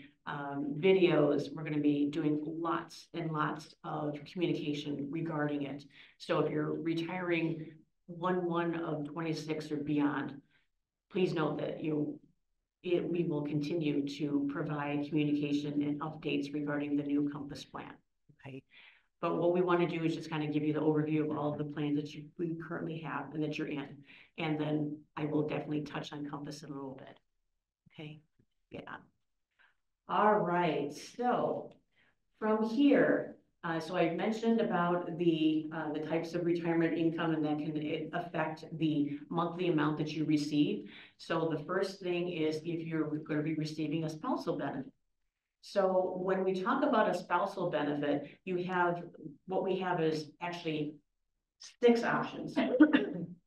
Speaker 4: videos, we're going to be doing lots and lots of communication regarding it. So if you're retiring 1/1 of 26 or beyond, please note that we will continue to provide communication and updates regarding the new Compass plan, okay? But what we want to do is just kind of give you the overview of all of the plans that we currently have and that you're in. And then I will definitely touch on Compass in a little bit, okay? Yeah. All right, so from here, so I mentioned about the types of retirement income and that can affect the monthly amount that you receive. So the first thing is if you're going to be receiving a spousal benefit. So when we talk about a spousal benefit, what we have is actually 6 options.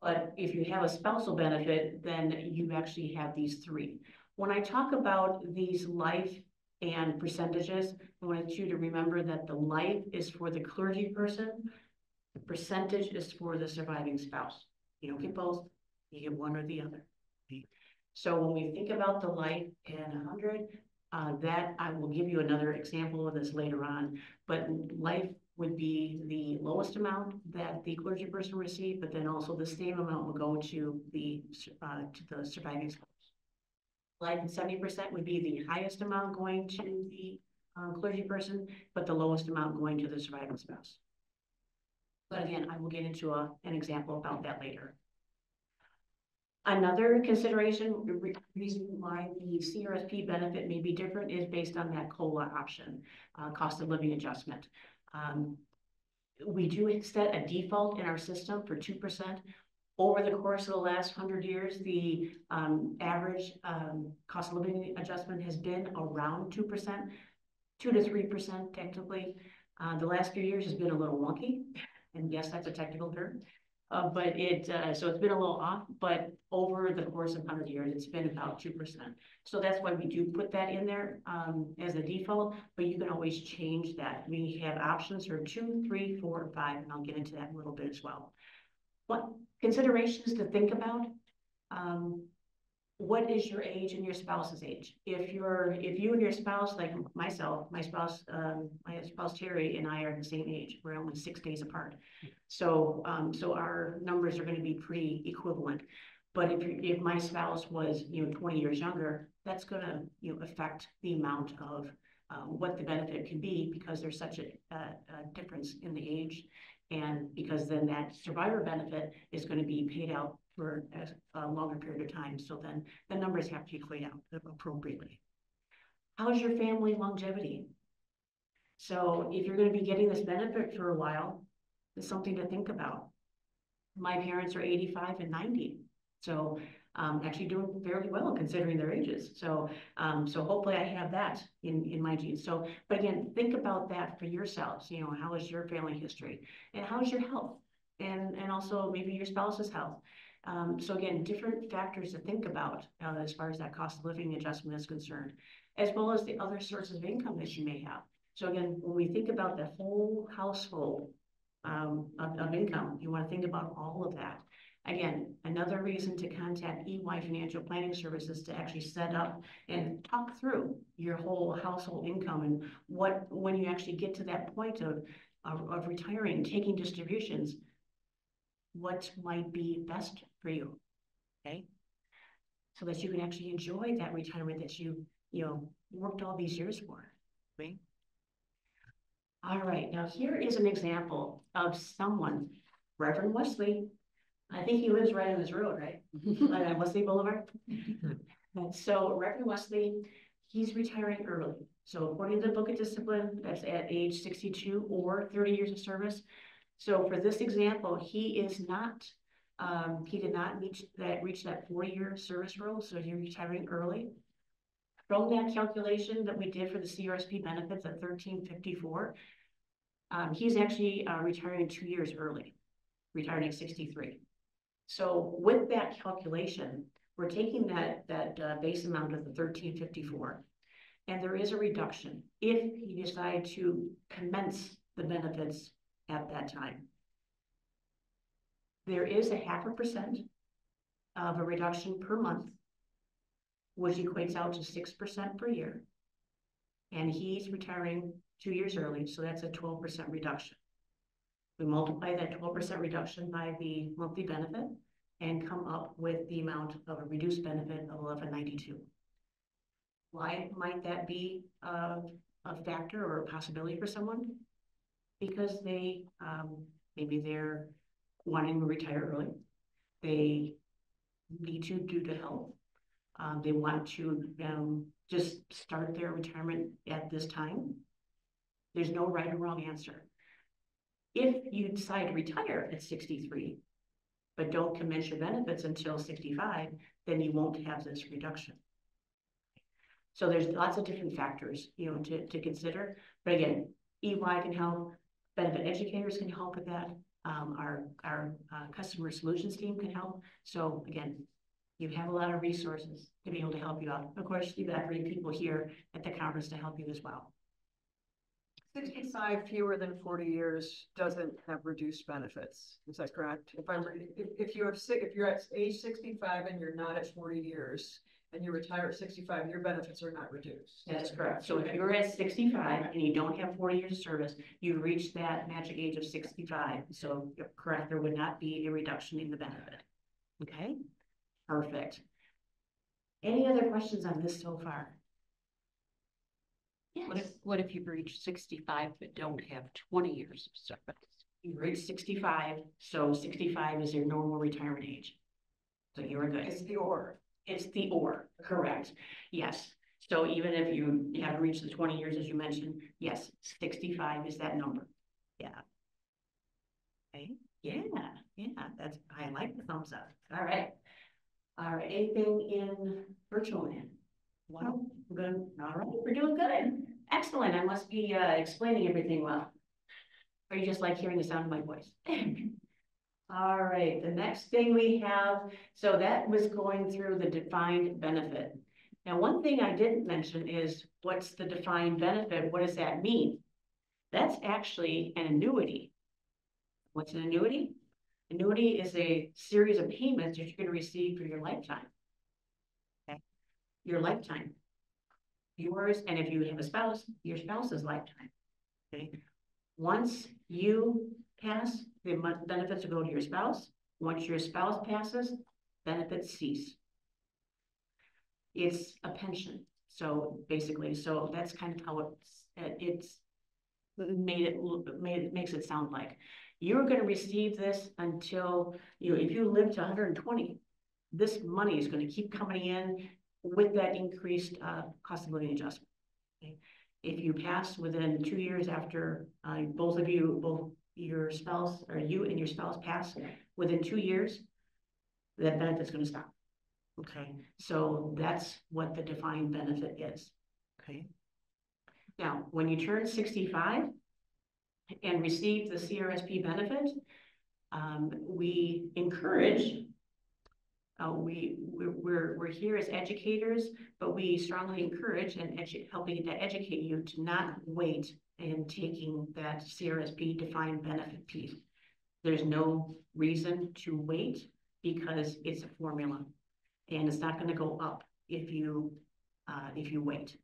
Speaker 4: But if you have a spousal benefit, then you actually have these 3. When I talk about these life and percentages, I want you to remember that the life is for the clergy person, the percentage is for the surviving spouse. You don't get both, you get one or the other. So when we think about the life and 100, that I will give you another example of this later on, but life would be the lowest amount that the clergy person received, but then also the same amount will go to the surviving spouse. Life at 70% would be the highest amount going to the clergy person, but the lowest amount going to the surviving spouse. But again, I will get into an example about that later. Another consideration, reason why the CRSP benefit may be different is based on that COLA option, cost of living adjustment. We do set a default in our system for 2%. Over the course of the last 100 years, the average cost of living adjustment has been around 2%, 2 to 3% technically. The last few years has been a little wonky, and yes, that's a technical term. But so it's been a little off, but over the course of 100 years, it's been about 2%. So that's why we do put that in there as a default, but you can always change that. We have options for 2, 3, 4, and 5, and I'll get into that in a little bit as well. What considerations to think about? What is your age and your spouse's age? If you and your spouse, like myself, my spouse Terry and I are the same age. We're only 6 days apart. So our numbers are going to be pretty equivalent. But if my spouse was 20 years younger, that's going to affect the amount of what the benefit can be, because there's such a difference in the age, and because then that survivor benefit is going to be paid out for a longer period of time. So then the numbers have to equate out appropriately. How's your family longevity? So if you're going to be getting this benefit for a while, it's something to think about. My parents are 85 and 90. So actually doing fairly well considering their ages. So hopefully I have that in my genes. So, but again, think about that for yourselves. How is your family history, and how is your health, and also maybe your spouse's health. So again, different factors to think about as far as that cost of living adjustment is concerned, as well as the other sources of income that you may have. So again, when we think about the whole household of income, you want to think about all of that. Again, another reason to contact EY Financial Planning Services to actually set up and talk through your whole household income and when you actually get to that point of retiring, taking distributions, what might be best for you, okay? So that you can actually enjoy that retirement that you worked all these years for, okay? All right, now here is an example of someone, Reverend Wesley. I think he lives right on this road, right? On Wesley Boulevard. So Reverend Wesley, he's retiring early. So according to the Book of Discipline, that's at age 62 or 30 years of service. So for this example, he did not reach that 4-year service rule, so he's retiring early. From that calculation that we did for the CRSP benefits at 1354, he's actually retiring 2 years early, retiring at 63. So with that calculation, we're taking that base amount of the 1354, and there is a reduction if you decide to commence the benefits at that time. There is a 0.5% of a reduction per month, which equates out to 6% per year. And he's retiring 2 years early, so that's a 12% reduction. We multiply that 12% reduction by the monthly benefit and come up with the amount of a reduced benefit of 1192. Why might that be a factor or a possibility for someone? Because they, maybe they're wanting to retire early. They need to due to health. They want to just start their retirement at this time. There's no right or wrong answer. If you decide to retire at 63, but don't commence your benefits until 65, then you won't have this reduction. So there's lots of different factors, you know, to consider. But again, EY can help, benefit educators can help with that. Our customer solutions team can help. So again, you have a lot of resources to be able to help you out. Of course, you've got great people here at the conference to help you as well.
Speaker 6: 65 fewer than 40 years doesn't have reduced benefits. Is that correct? If you're at age 65 and you're not at 40 years and you retire at 65, your benefits are not reduced.
Speaker 4: That's correct. So if you're at 65 and you don't have 40 years of service, you've reached that magic age of 65. So you're correct, there would not be a reduction in the benefit. Okay, perfect. Any other questions on this so far? Yes.
Speaker 8: What if you've reached 65 but don't have 20 years of service?
Speaker 4: You reach 65, so 65 is your normal retirement age. So you're good.
Speaker 6: It's the or.
Speaker 4: It's the or, correct. Yes. So even if you haven't reached the 20 years, as you mentioned, yes, 65 is that number. Yeah. Okay. Yeah. That's, I like the thumbs up. All right. All right. Anything in virtual land? Wow. Good. All right. We're doing good. Excellent. I must be explaining everything well. Or you just like hearing the sound of my voice? All right, the next thing we have, so that was going through the defined benefit. Now, one thing I didn't mention is what's the defined benefit? What does that mean? That's actually an annuity. What's an annuity? Annuity is a series of payments that you're going to receive for your lifetime. Okay, your lifetime. Yours, and if you have a spouse, your spouse's lifetime. Okay, once you pass, the benefits will go to your spouse. Once your spouse passes, benefits cease. It's a pension. So basically, so that's kind of how it's makes it sound like. You're going to receive this until if you live to 120, this money is going to keep coming in with that increased cost of living adjustment. Okay? If you pass within 2 years after both your spouse or you and your spouse pass within 2 years, that benefit's going to stop. Okay, so that's what the defined benefit is. Okay. Now, when you turn 65 and receive the CRSP benefit, we encourage. We're here as educators, but we strongly encourage and helping to educate you to not wait in taking that CRSP defined benefit piece. There's no reason to wait because it's a formula, and it's not going to go up if you wait.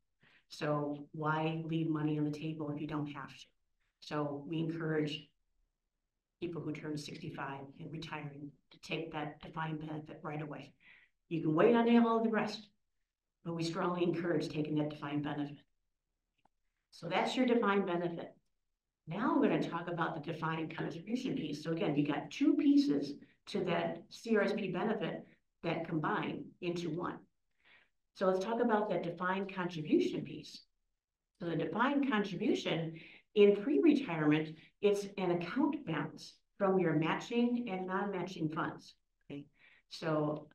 Speaker 4: So why leave money on the table if you don't have to? So we encourage people who turn 65 and retiring to take that defined benefit right away. You can wait on all the rest, but we strongly encourage taking that defined benefit. So that's your defined benefit. Now we're going to talk about the defined contribution piece. So again, you got two pieces to that CRSP benefit that combine into one. So let's talk about that defined contribution piece. So the defined contribution in pre-retirement, it's an account balance from your matching and non-matching funds. Okay, so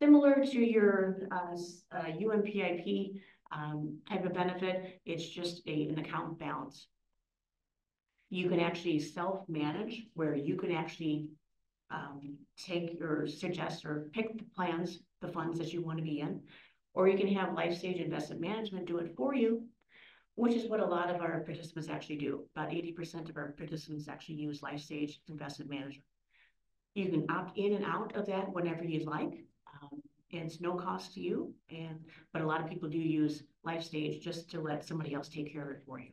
Speaker 4: similar to your UMPIP type of benefit, it's just an account balance. You can actually self-manage, where you can actually take or suggest or pick the plans, the funds that you want to be in, or you can have LifeStage Investment Management do it for you, which is what a lot of our participants actually do. About 80% of our participants actually use LifeStage Investment Manager. You can opt in and out of that whenever you'd like. And it's no cost to you, but a lot of people do use LifeStage just to let somebody else take care of it for you.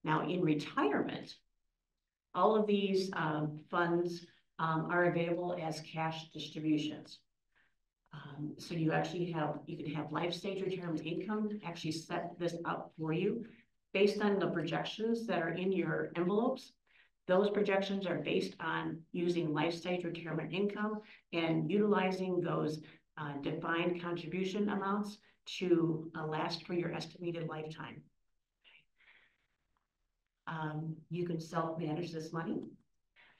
Speaker 4: Now, in retirement, All of these funds are available as cash distributions. So you actually have, you can have life stage retirement income actually set this up for you based on the projections that are in your envelopes. Those projections are based on using life stage retirement income and utilizing those defined contribution amounts to last for your estimated lifetime. You can self-manage this money.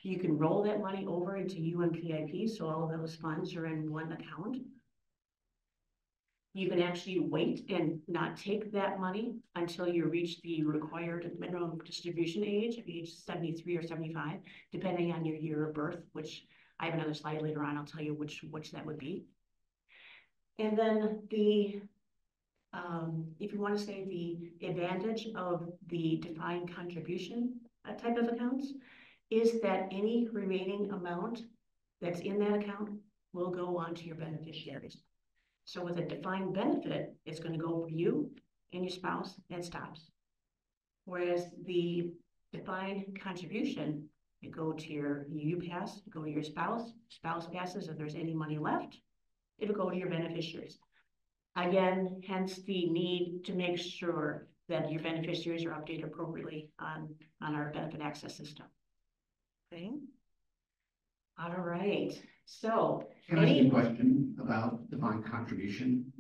Speaker 4: You can roll that money over into UMPIP, so all of those funds are in one account. You can actually wait and not take that money until you reach the required minimum distribution age of age 73 or 75, depending on your year of birth, which I have another slide later on. I'll tell you which that would be. And then the if you want to say the advantage of the defined contribution type of accounts is that any remaining amount that's in that account will go on to your beneficiaries. So with a defined benefit, it's going to go for you and your spouse and stops. Whereas the defined contribution, you go to you pass, go to your spouse passes, if there's any money left, it'll go to your beneficiaries. Again, hence the need to make sure that your beneficiaries are updated appropriately on our benefit access system. Okay. All right. So
Speaker 3: can I ask you a question about defined contribution?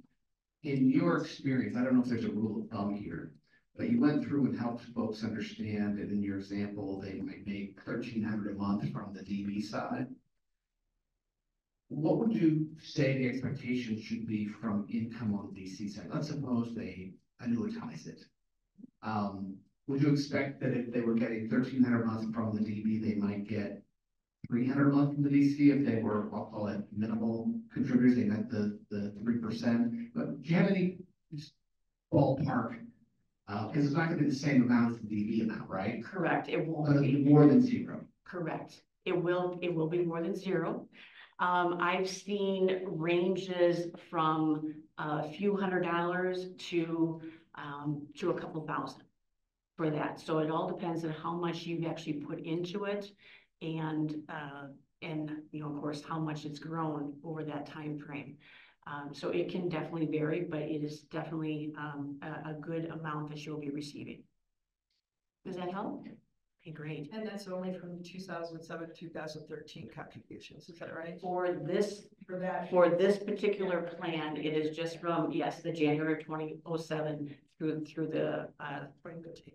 Speaker 3: In your experience, I don't know if there's a rule of thumb here, but you went through and helped folks understand that in your example, they might make $1,300 a month from the DB side. What would you say the expectation should be from income on the DC side? Let's suppose they annuitize it. Would you expect that if they were getting $1,300 a month from the DB, they might get $300 a month from the DC if they were, I'll call it minimal contributors, they got the 3%? But do you have any ballpark? Because it's not going to be the same amount as the DB amount, right?
Speaker 4: correct, it won't
Speaker 3: But
Speaker 4: be.
Speaker 3: it'll be more than zero.
Speaker 4: Correct. It will be more than zero. I've seen ranges from a few $100s to a couple thousand for that. So it all depends on how much you've actually put into it, and you know, of course, how much it's grown over that time frame. So it can definitely vary, but it is definitely a good amount that you'll be receiving. Does that help? Okay, great.
Speaker 6: And that's only from 2007 to 2013 contributions, is that right?
Speaker 4: For this
Speaker 6: For
Speaker 4: particular plan, it is just from, yes, the January 2007 through the
Speaker 6: 2015.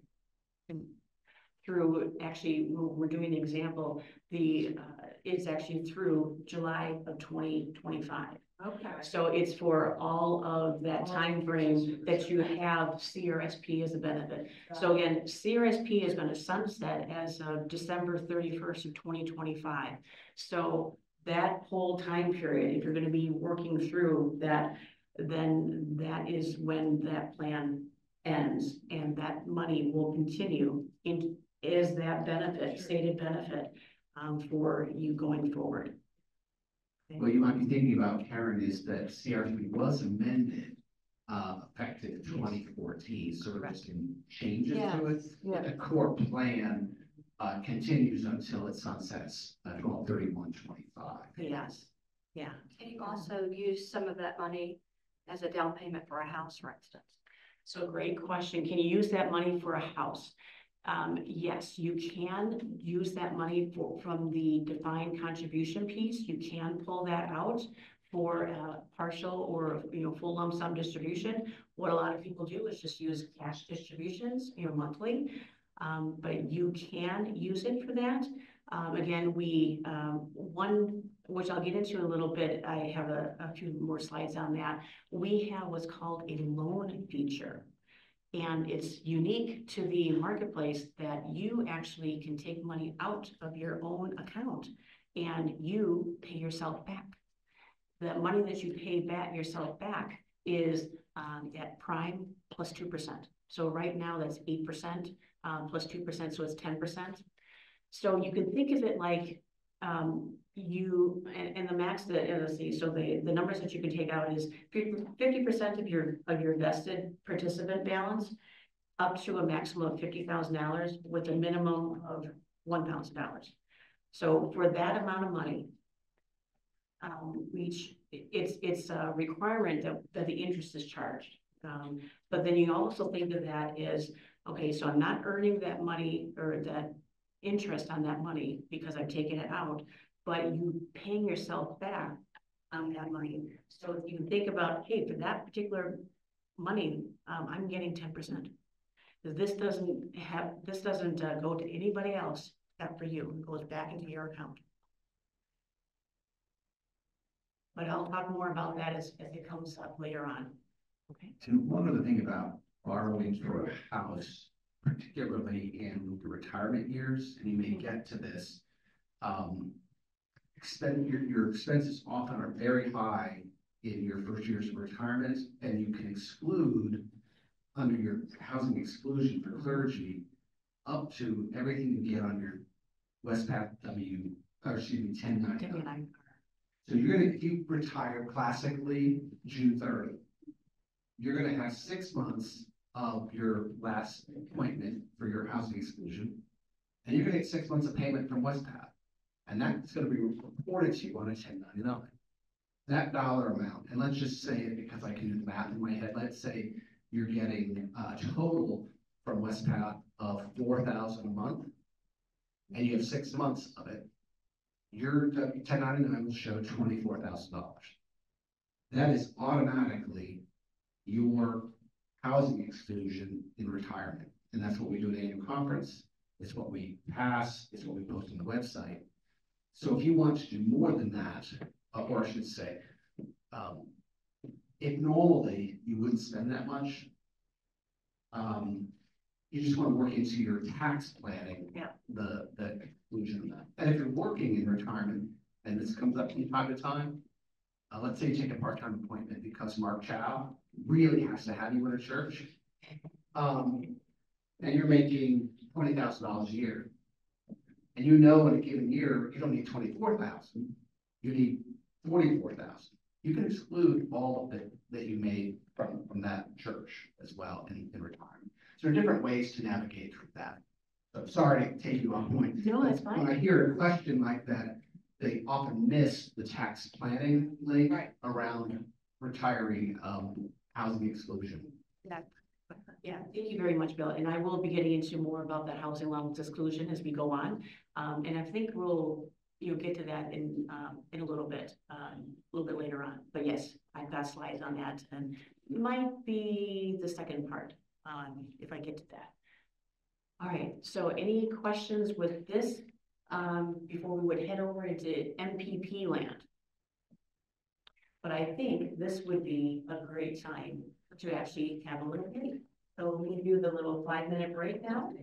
Speaker 4: through, actually, we're doing the example, it's actually through July of 2025.
Speaker 6: Okay.
Speaker 4: So it's for all of that time frame that you have CRSP as a benefit. So again, CRSP is going to sunset as of December 31st of 2025. So that whole time period, if you're going to be working through that, then that is when that plan ends, and that money will continue as that benefit, stated benefit for you going forward. Okay.
Speaker 3: What you might be thinking about, Karen, is that CRSP was amended effective 2014, so there's some changes to it.
Speaker 6: Yeah.
Speaker 3: The core plan continues until it sunsets 12/31/25.
Speaker 4: Yes, yeah.
Speaker 9: Can you also use some of that money as a down payment for a house, for instance?
Speaker 4: So great question. Can you use that money for a house? Yes, you can use that money from the defined contribution piece. You can pull that out for partial or, you know, full lump sum distribution. What a lot of people do is just use cash distributions, you know, monthly. But you can use it for that. Again, one, which I'll get into a little bit, I have a few more slides on that. We have what's called a loan feature. And it's unique to the marketplace that you actually can take money out of your own account and you pay yourself back. The money that you pay back yourself back is at prime plus 2%. So right now that's 8% plus 2%, so it's 10%. So you can think of it like and the max that, let's see, so the numbers that you can take out is 50% of your vested participant balance up to a maximum of $50,000 with a minimum of $1,000. So for that amount of money, it's a requirement that the interest is charged. But then you also think of that as, okay, so I'm not earning that money or that interest on that money because I'm taking it out, but you paying yourself back on that money. So if you think about, hey, for that particular money, I'm getting 10%. This doesn't go to anybody else except for you. It goes back into your account. But I'll talk more about that as it comes up later on. Okay.
Speaker 3: And one other thing about borrowing for a house, particularly in the retirement years, and you may get to this, your expenses often are very high in your first years of retirement, and you can exclude under your housing exclusion for clergy up to everything you get on your Wespath 1099. So you're gonna, if you retire classically June 30, you're gonna have 6 months of your last appointment for your housing exclusion, and you're gonna get 6 months of payment from Wespath, and that's gonna be reported to you on a 1099. That dollar amount, and let's just say it because I can do the math in my head, let's say you're getting a total from Wespath of $4,000 a month, and you have 6 months of it. Your 1099 will show $24,000. That is automatically your housing exclusion in retirement. And that's what we do at annual conference. It's what we pass. It's what we post on the website. So if you want to do more than that, or I should say, if normally you wouldn't spend that much, you just want to work into your tax planning, the exclusion of that. And if you're working in retirement, and this comes up from time to time, let's say you take a part-time appointment because Mark Chow really has to have you in a church, and you're making $20,000 a year, and you know in a given year you don't need 24,000, you need 44,000. You can exclude all of it that you made from that church as well in retirement. So there are different ways to navigate through that. So sorry to take you off point.
Speaker 4: No, that's fine.
Speaker 3: When I hear a question like that, they often miss the tax planning link around retiring housing exclusion.
Speaker 4: Yeah, thank you very much, Bill. And I will be getting into more about that housing allowance exclusion as we go on. And I think you'll get to that in a little bit later on. But yes, I've got slides on that, and it might be the second part if I get to that. All right, so any questions with this before we would head over into MPP land? But I think this would be a great time to actually have a little break. So we do the little 5-minute break now.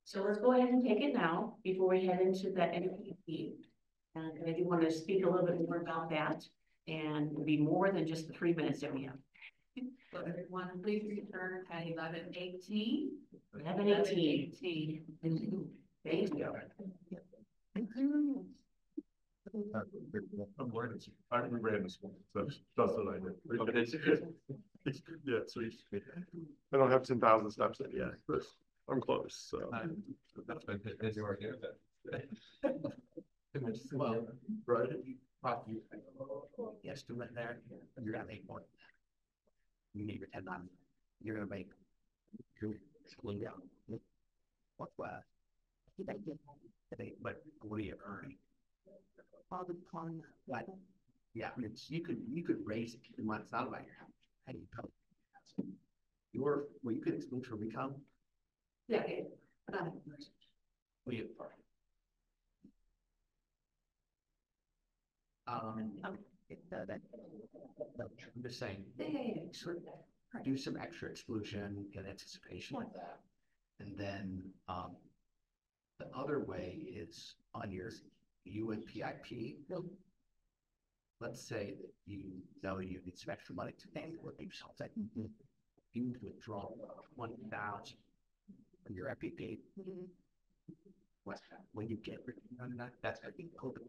Speaker 4: So let's go ahead and take it now before we head into that MPP. And I do want to speak a little bit more about that, and it'll be more than just the 3 minutes that we have.
Speaker 8: So everyone, please return at 11:18.
Speaker 4: 11:18. Thank you.
Speaker 7: I'm worried. I ran this one, so that's what I did. Yeah, so I don't have 10,000 steps yet, but I'm close, so. That's been hit. You already did that.
Speaker 3: Well,
Speaker 7: Right.
Speaker 3: yes, to went there, you're gonna make more. You need your 10,000. You're gonna make your exclusion. What's what? But what are you earning? What? Yeah, you could raise it. It's not about your house. How do you come? You could exclude from income.
Speaker 4: Yeah.
Speaker 3: Well, you. I'm just saying, sort of do some extra exclusion in anticipation of that. And then the other way is on your UNPIP. Let's say that you know you need some extra money to pay for yourself. That you withdraw 1,000 from your FPP. When you get on that, that's I think COVID.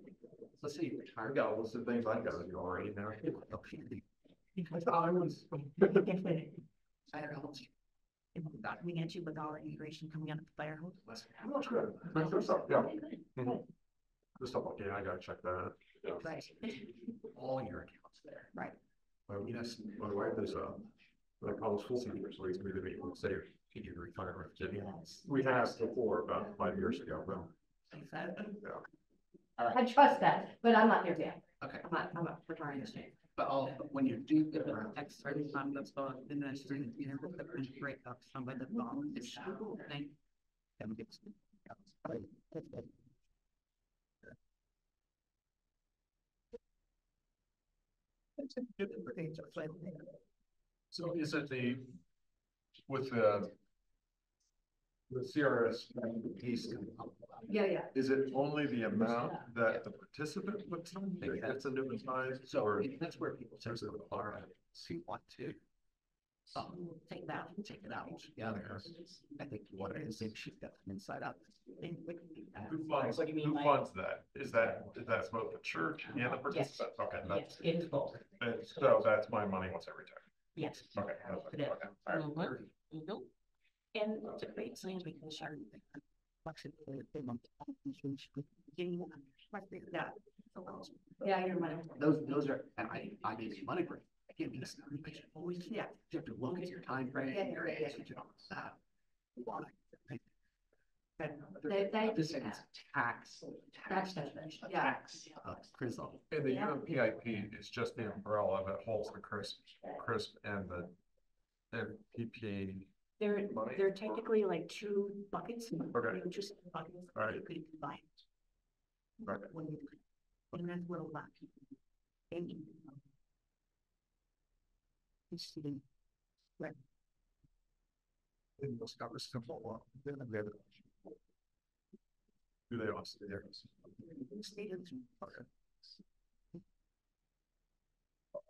Speaker 3: Let's say you retire.
Speaker 7: Yeah, what's the things I gotta do already now?
Speaker 3: I was. I don't know.
Speaker 8: We had you with all the integration coming out of the fire hose.
Speaker 7: Oh, that's good. That's good stuff, yeah. Mhm. Good stuff, okay, I gotta check that. Yeah.
Speaker 8: Right.
Speaker 3: All your accounts there.
Speaker 8: Right.
Speaker 7: Well, yes, my wife is, what I call a school senior, so he's gonna be the meeting, say, he did retire in Virginia. We have before, about 5 years ago, but,
Speaker 8: Exactly.
Speaker 7: yeah.
Speaker 4: I trust that, but I'm not there yet.
Speaker 3: Okay,
Speaker 8: I'm not retiring this day.
Speaker 3: but when you do get around,
Speaker 8: Next, every time that's on, and then it's, you know, the break up, somebody that phone, it's, thing.
Speaker 3: and gets.
Speaker 7: So is it with the CRS piece,
Speaker 4: Yeah.
Speaker 7: is it only the amount that the participant puts in, that gets annuitized,
Speaker 3: So
Speaker 7: or?
Speaker 3: that's where people tend to require, see what to.
Speaker 8: Take that, take it out.
Speaker 3: Together, I think what it is, she's got an inside out. thing.
Speaker 7: Who funds,
Speaker 8: What do you mean,
Speaker 7: who
Speaker 8: like-
Speaker 7: funds that? Is that both the church and the participants? Okay,
Speaker 8: Yes, it is both.
Speaker 7: so that's my money once I retire.
Speaker 8: Yes.
Speaker 7: Okay.
Speaker 8: It is.
Speaker 7: Okay, all right.
Speaker 8: Mhm. Mhm. And it's a great thing because you're flexibility. Yeah.
Speaker 4: Yeah, you're money.
Speaker 3: Those are, and I need some money for it. I can't be this. Always, yeah, you have to look at your time frame, your age, you know, why. This is tax.
Speaker 4: Yeah.
Speaker 3: Tax, prism.
Speaker 7: And the
Speaker 4: Yeah.
Speaker 7: UMPIP is just the umbrella that holds the CRISP and the PPA. Money?
Speaker 8: They're technically like two buckets.
Speaker 7: Okay.
Speaker 8: You just buckets.
Speaker 7: All right.
Speaker 8: You could combine.
Speaker 7: Okay.
Speaker 8: And that's what a lot of people. Thank you. You see, right.
Speaker 7: In those covers simple, then they're. Do they also there?
Speaker 8: Students.
Speaker 7: Okay.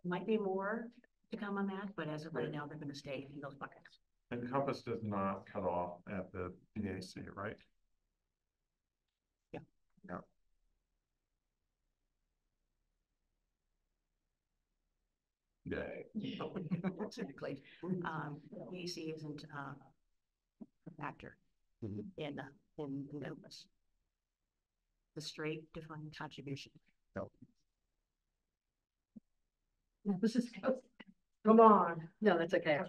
Speaker 8: Might be more to come on that, but as of right now, they're gonna stay in those buckets.
Speaker 7: And Compass does not cut off at the PAC, right?
Speaker 8: Yeah.
Speaker 7: Yeah. Yay.
Speaker 8: Typically, EC isn't, a factor in Compass. The straight defined contribution.
Speaker 6: This is, come on.
Speaker 8: No, that's okay.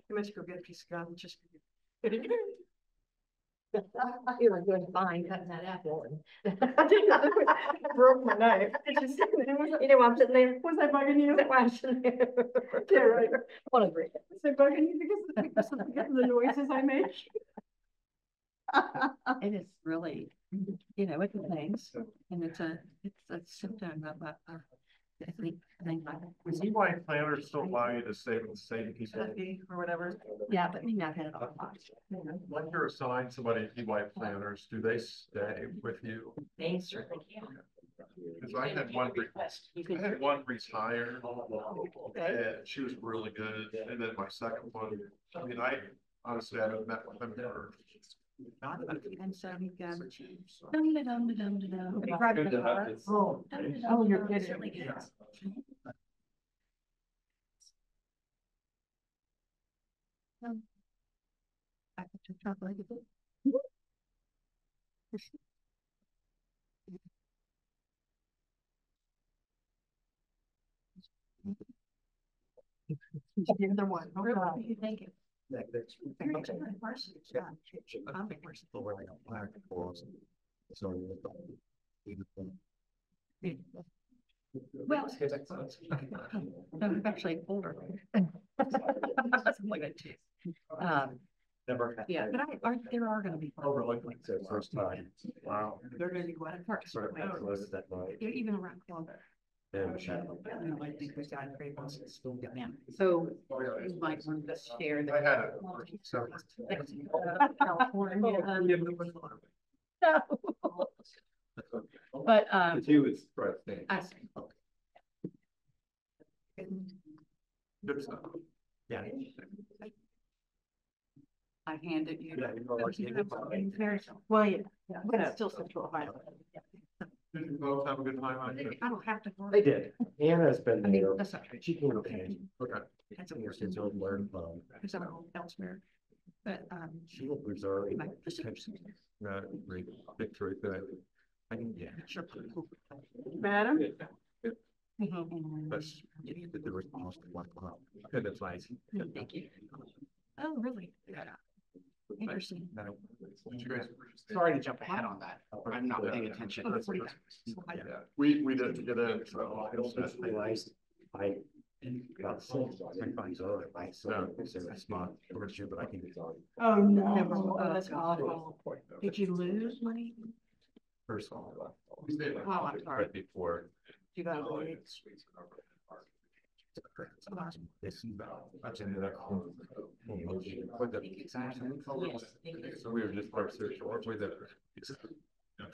Speaker 6: You must go get a piece of gum, just.
Speaker 4: You were doing fine cutting that apple.
Speaker 6: Broke my knife.
Speaker 4: You know, I'm sitting there.
Speaker 6: Was I bugging you?
Speaker 4: I'm sitting there.
Speaker 6: Yeah, right.
Speaker 4: One of the.
Speaker 6: Was I bugging you because of the noises I make?
Speaker 8: It is really, you know, it's things, and it's a symptom of I think.
Speaker 7: Is EY planners still allow you to stay with the same people?
Speaker 6: Or whatever.
Speaker 8: Yeah, but maybe not had it all.
Speaker 7: When you're assigned somebody EY planners, do they stay with you?
Speaker 8: They certainly can.
Speaker 7: Because I had one, I had one retire, and she was really good, and then my second one, I mean, I honestly haven't met with them for.
Speaker 8: And so he got.
Speaker 7: Six years, so.
Speaker 6: Good to have this. Oh, you're kidding.
Speaker 8: Certainly good. I could just talk like it.
Speaker 6: The other one. Oh, God.
Speaker 8: Thank you. Very much. I'm a person. Well, I'm actually older. Something like that too.
Speaker 5: Never.
Speaker 8: Yeah, but there are gonna be.
Speaker 7: Oh, really?
Speaker 5: It's their first time.
Speaker 7: Wow.
Speaker 8: They're gonna be quite apart.
Speaker 5: Sort of close that night.
Speaker 8: They're even around longer.
Speaker 5: And
Speaker 8: I think we've got great ones that still get them. So you might want to share
Speaker 7: I
Speaker 8: that.
Speaker 7: had it. So.
Speaker 8: California.
Speaker 4: But,
Speaker 5: the two is right thing.
Speaker 8: I see.
Speaker 7: Good stuff.
Speaker 5: Yeah.
Speaker 8: I handed you.
Speaker 5: Yeah, you know, like, you get-
Speaker 8: Very, well, yeah, but it's still Central Ohio.
Speaker 7: Did you both have a good time out there?
Speaker 8: I don't have to.
Speaker 5: They did. Anna's been
Speaker 8: I mean,
Speaker 5: there.
Speaker 8: that's not true.
Speaker 5: She came okay.
Speaker 7: Okay.
Speaker 8: That's a
Speaker 5: Some
Speaker 8: weird
Speaker 5: kids
Speaker 8: thing.
Speaker 5: don't learn.
Speaker 8: Is that a home elsewhere? But,
Speaker 5: She will preserve.
Speaker 8: my
Speaker 7: Great victory that I can, yeah.
Speaker 6: Madam?
Speaker 5: That's, the response to what, okay, that's nice.
Speaker 8: Thank you. Oh, really? Yeah. Interesting.
Speaker 3: Sorry to jump ahead on that. I'm not paying attention.
Speaker 7: We did get in, so.
Speaker 5: Realized I got sick. I so it's not sure, but I can.
Speaker 6: Oh, no. Oh, that's awful. Did you lose money?
Speaker 5: First of all.
Speaker 6: Oh, I'm sorry.
Speaker 7: Right before.
Speaker 6: You got away.
Speaker 5: This is about, that's into that home. So we were just first search with it.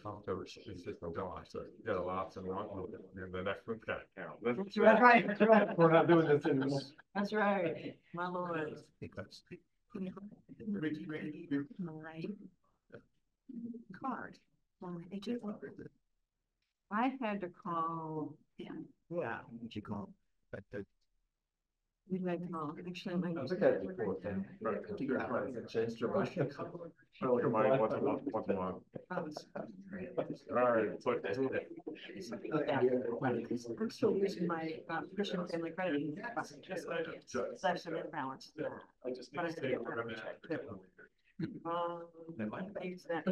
Speaker 5: October, it's just no go, so you got a lot and wrong with it, and the next one got count.
Speaker 6: That's right, that's right.
Speaker 5: We're not doing this anymore.
Speaker 6: That's right, my lord.
Speaker 5: Because
Speaker 8: My card. It just,
Speaker 6: I had to call,
Speaker 8: yeah.
Speaker 6: yeah,
Speaker 5: what you call, but the.
Speaker 6: we had to call, actually, my.
Speaker 5: I was like that before, then. Right. Changed your mind.
Speaker 7: I look at mine once a month, once a month. All right, it's like.
Speaker 6: I'm still using my Christian Family Credit Union, just like it's, that's an imbalance. But I still get credit check. I use that.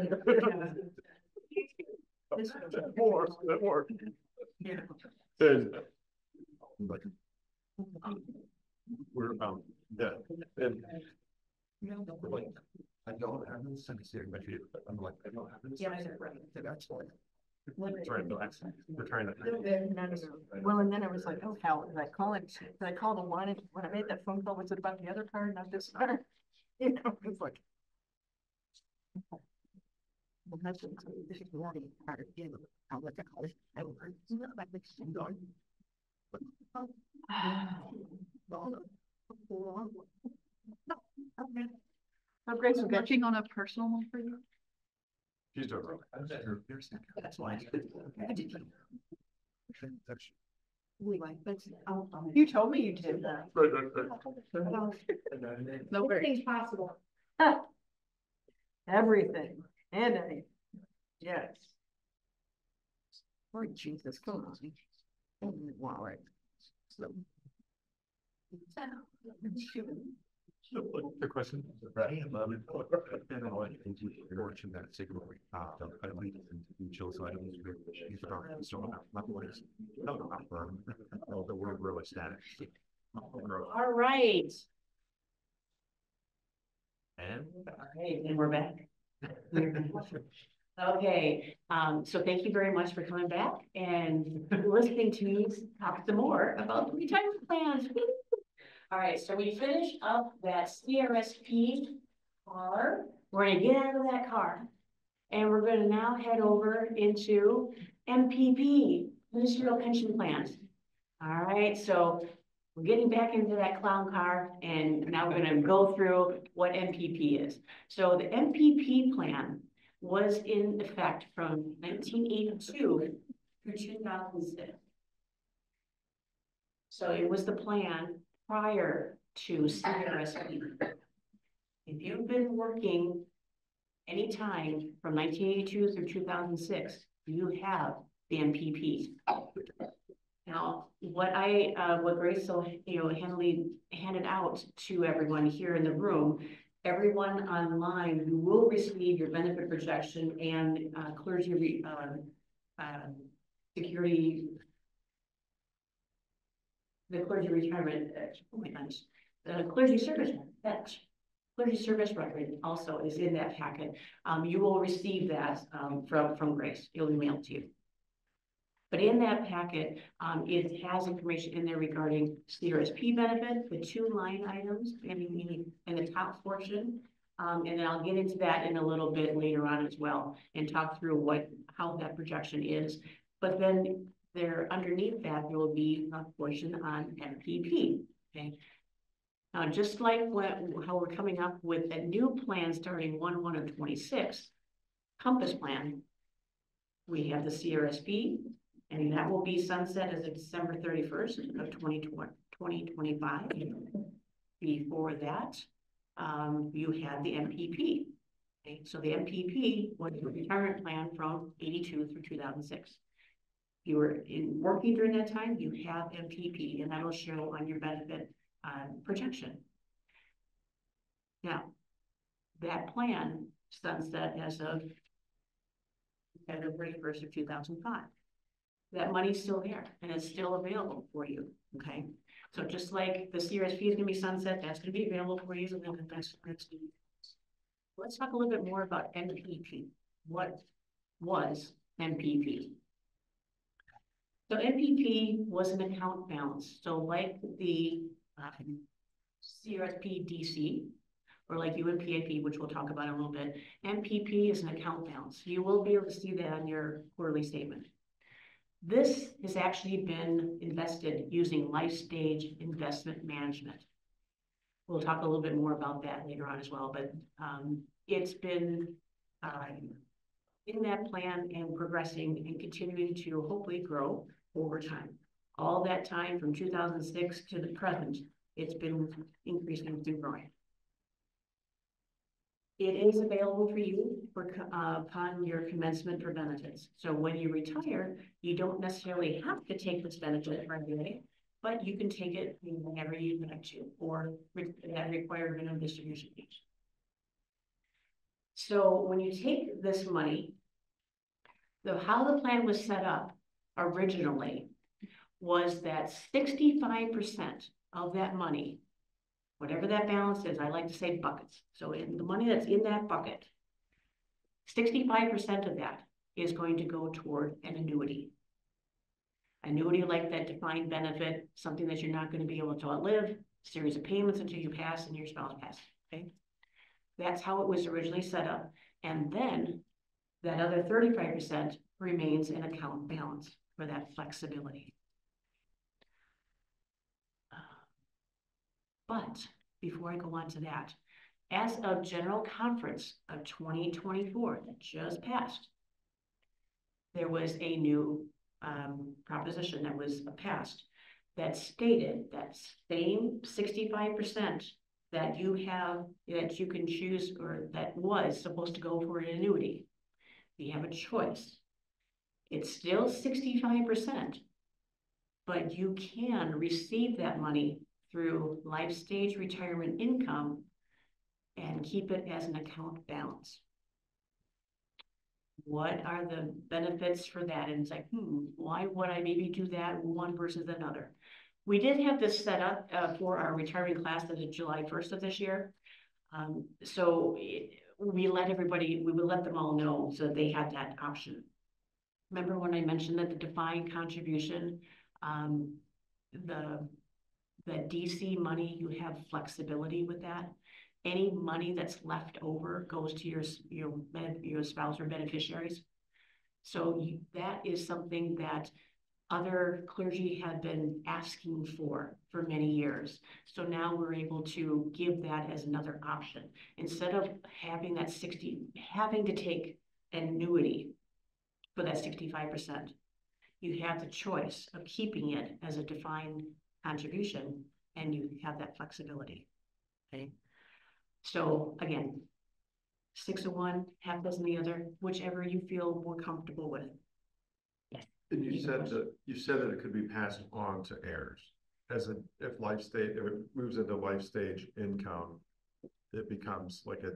Speaker 6: This was-
Speaker 7: That works.
Speaker 6: Yeah.
Speaker 7: And. But. We're, yeah, and. Like, I don't have this cemetery, but I'm like, I don't have this.
Speaker 6: Yeah, I said, right.
Speaker 7: That's like. Trying to, we're trying to.
Speaker 6: Well, and then I was like, oh, hell, did I call it? Did I call the one, and when I made that phone call, was it about the other card, not this card? You know, it's like.
Speaker 8: Well, that's this is the one part of you. I'll look at it. I will. It's not like this thing going. But, okay.
Speaker 6: Oh, Grace, I'm catching on a personal one for you.
Speaker 7: She's doing really.
Speaker 8: That's why.
Speaker 6: We like, but, you told me you did that.
Speaker 7: Right, right, right.
Speaker 6: No, very.
Speaker 4: Everything's possible.
Speaker 6: Everything, and anything, yes.
Speaker 8: Oh, Jesus, come on. Wallet. So.
Speaker 5: The question, right? And I like to do fortune that signal, I lead in chill, so I don't use so not voice. No, not firm. No, the word really static.
Speaker 4: All right.
Speaker 5: And.
Speaker 4: All right, and we're back. Okay, so thank you very much for coming back and listening to me talk some more about the retirement plans. All right, so we finish up that CRSP car. We're gonna get out of that car. And we're gonna now head over into MPP, Ministerial Pension Plans. All right, so we're getting back into that clown car and now we're gonna go through what MPP is. So the MPP plan was in effect from 1982 through 2006. So it was the plan prior to CRSP. If you've been working anytime from 1982 through 2006, you have the MPP. Now, what Grace so handed out to everyone here in the room, everyone online who will receive your benefit projection and clergy security, the clergy retirement, oh my gosh, the clergy service record also is in that packet. You will receive that from Grace. It'll be mailed to you. But in that packet, it has information in there regarding CRSP benefit, the 2 line items, in the top portion. And then I'll get into that in a little bit later on as well and talk through how that projection is. But then there underneath that, there will be a portion on MPP, okay? Now, just like how we're coming up with a new plan starting 1/1 of 26, Compass plan, we have the CRSP, and that will be sunset as of December 31st of 2025. Before that, you had the MPP. Okay, so the MPP was your retirement plan from 82 through 2006. You were working during that time, you have MPP, and that'll show on your benefit projection. Now, that plan sunset as of February 1st of 2005. That money's still there and it's still available for you, okay? So just like the CRSP is gonna be sunset, that's gonna be available for you in the next year. Let's talk a little bit more about MPP. What was MPP? So MPP was an account balance. So like the CRSP DC, or like UNPAP, which we'll talk about in a little bit, MPP is an account balance. You will be able to see that on your quarterly statement. This has actually been invested using life stage investment management. We'll talk a little bit more about that later on as well, but it's been in that plan and progressing and continuing to hopefully grow over time. All that time from 2006 to the present, it's been increasing and growing. It is available for you for upon your commencement for benefits. So when you retire, you don't necessarily have to take this benefit right away, but you can take it whenever you'd like to, or that required minimum distribution age. So when you take this money, how the plan was set up originally was that 65% of that money, whatever that balance is, I like to say buckets. So in the money that's in that bucket, 65% of that is going to go toward an annuity. Annuity like that defined benefit, something that you're not going to be able to outlive, series of payments until you pass and your spouse passes, okay? That's how it was originally set up. And then that other 35% remains an account balance for that flexibility. But before I go on to that, as of General Conference of 2024 that just passed, there was a new proposition that was passed that stated that same 65% that you have, that you can choose, or that was supposed to go for an annuity. You have a choice. It's still 65%, but you can receive that money through life stage retirement income and keep it as an account balance. What are the benefits for that? And it's like, why would I maybe do that one versus another? We did have this set up for our retirement class that is July 1st of this year. So we would let them all know so that they had that option. Remember when I mentioned that the defined contribution, the DC money, you have flexibility with that. Any money that's left over goes to your spouse or beneficiaries. So that is something that other clergy have been asking for many years. So now we're able to give that as another option. Instead of having that having to take an annuity for that 65%, you have the choice of keeping it as a defined contribution, and you have that flexibility, okay? So again, 6 of one, half dozen the other, whichever you feel more comfortable with. Yes.
Speaker 7: And you said that it could be passed on to heirs, if it moves into life stage income, it becomes like a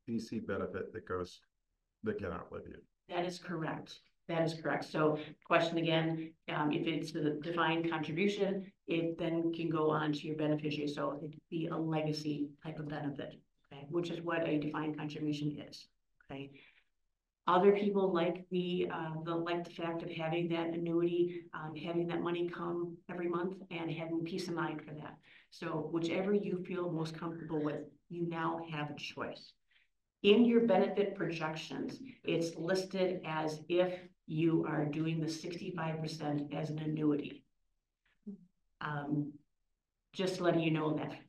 Speaker 7: DC benefit that can outlive you.
Speaker 4: That is correct. That is correct. So question again, if it's the defined contribution, it then can go on to your beneficiary. So it could be a legacy type of benefit, okay, which is what a defined contribution is, okay. Other people like the fact of having that annuity, having that money come every month and having peace of mind for that. So whichever you feel most comfortable with, you now have a choice. In your benefit projections, it's listed as if you are doing the 65% as an annuity. Just letting you know that.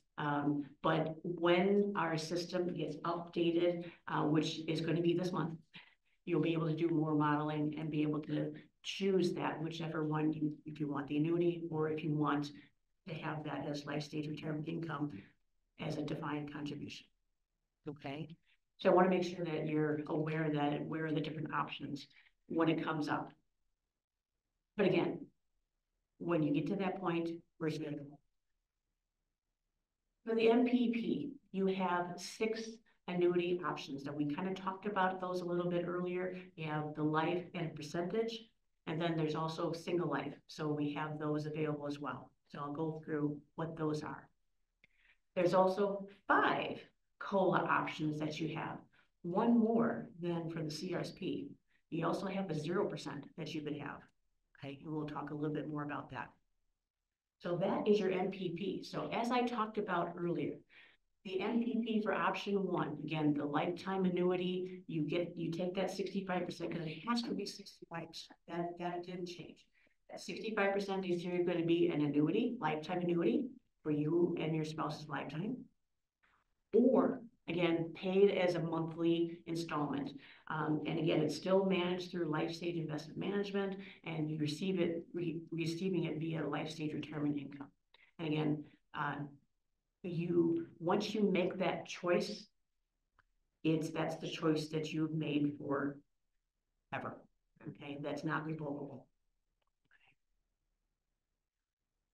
Speaker 4: But when our system gets updated, which is going to be this month, you'll be able to do more modeling and be able to choose that, whichever one if you want the annuity, or if you want to have that as life stage retirement income as a defined contribution. Okay, so I want to make sure that you're aware of that and aware of the different options when it comes up. But again, when you get to that point, we're good. For the MPP, you have 6 annuity options that we kind of talked about those a little bit earlier. You have the life and percentage, and then there's also single life. So we have those available as well. So I'll go through what those are. There's also 5 COLA options that you have, one more than for the CRSP. You also have the 0% that you could have. Okay, and we'll talk a little bit more about that. So that is your MPP. So as I talked about earlier, the MPP for option 1, again, the lifetime annuity, you take that 65% because it has to be 65%. That didn't change. That 65% is either going to be an annuity, lifetime annuity for you and your spouse's lifetime, or again, paid as a monthly installment. And again, it's still managed through Life Stage Investment Management, and you receiving it via Life Stage Retirement Income. And again, once you make that choice, that's the choice that you've made for ever. Okay, that's not revocable.